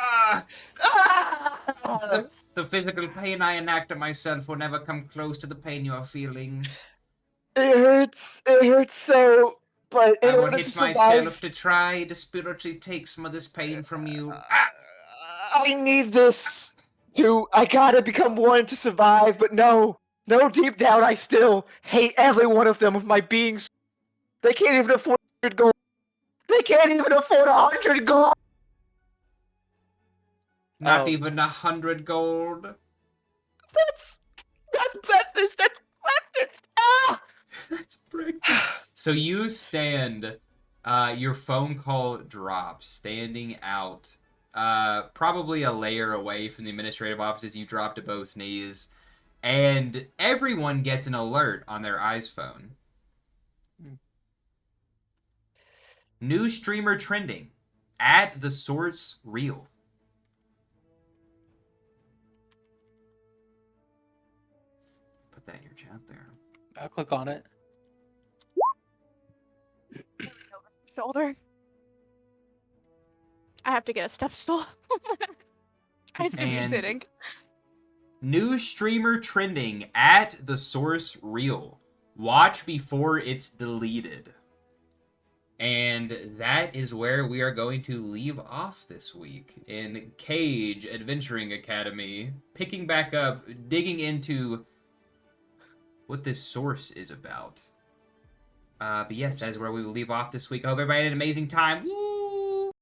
The physical pain I enact on myself will never come close to the pain you are feeling. It hurts. It hurts so. But in I will order hit to survive, myself to try to spiritually take some of this pain from you. I need this. I gotta become one to survive. But no, deep down, I still hate every one of them with my being. They can't even afford 100 gold. They can't even afford 100 gold. Not even 100 gold. That's breakfast. That's breakfast. Ah! That's breakfast. So you stand, your phone call drops, standing out, probably a layer away from the administrative offices. You drop to both knees, and everyone gets an alert on their iPhone. New streamer trending at the source reel. Put that in your chat there. I'll click on it. Shoulder. I have to get a step stool. I see you And- sitting. New streamer trending at the source reel. Watch before it's deleted. And that is where we are going to leave off this week in C.A.G.E Adventuring Academy, picking back up, digging into what this source is about. But yes, that is where we will leave off this week. I hope everybody had an amazing time. Woo!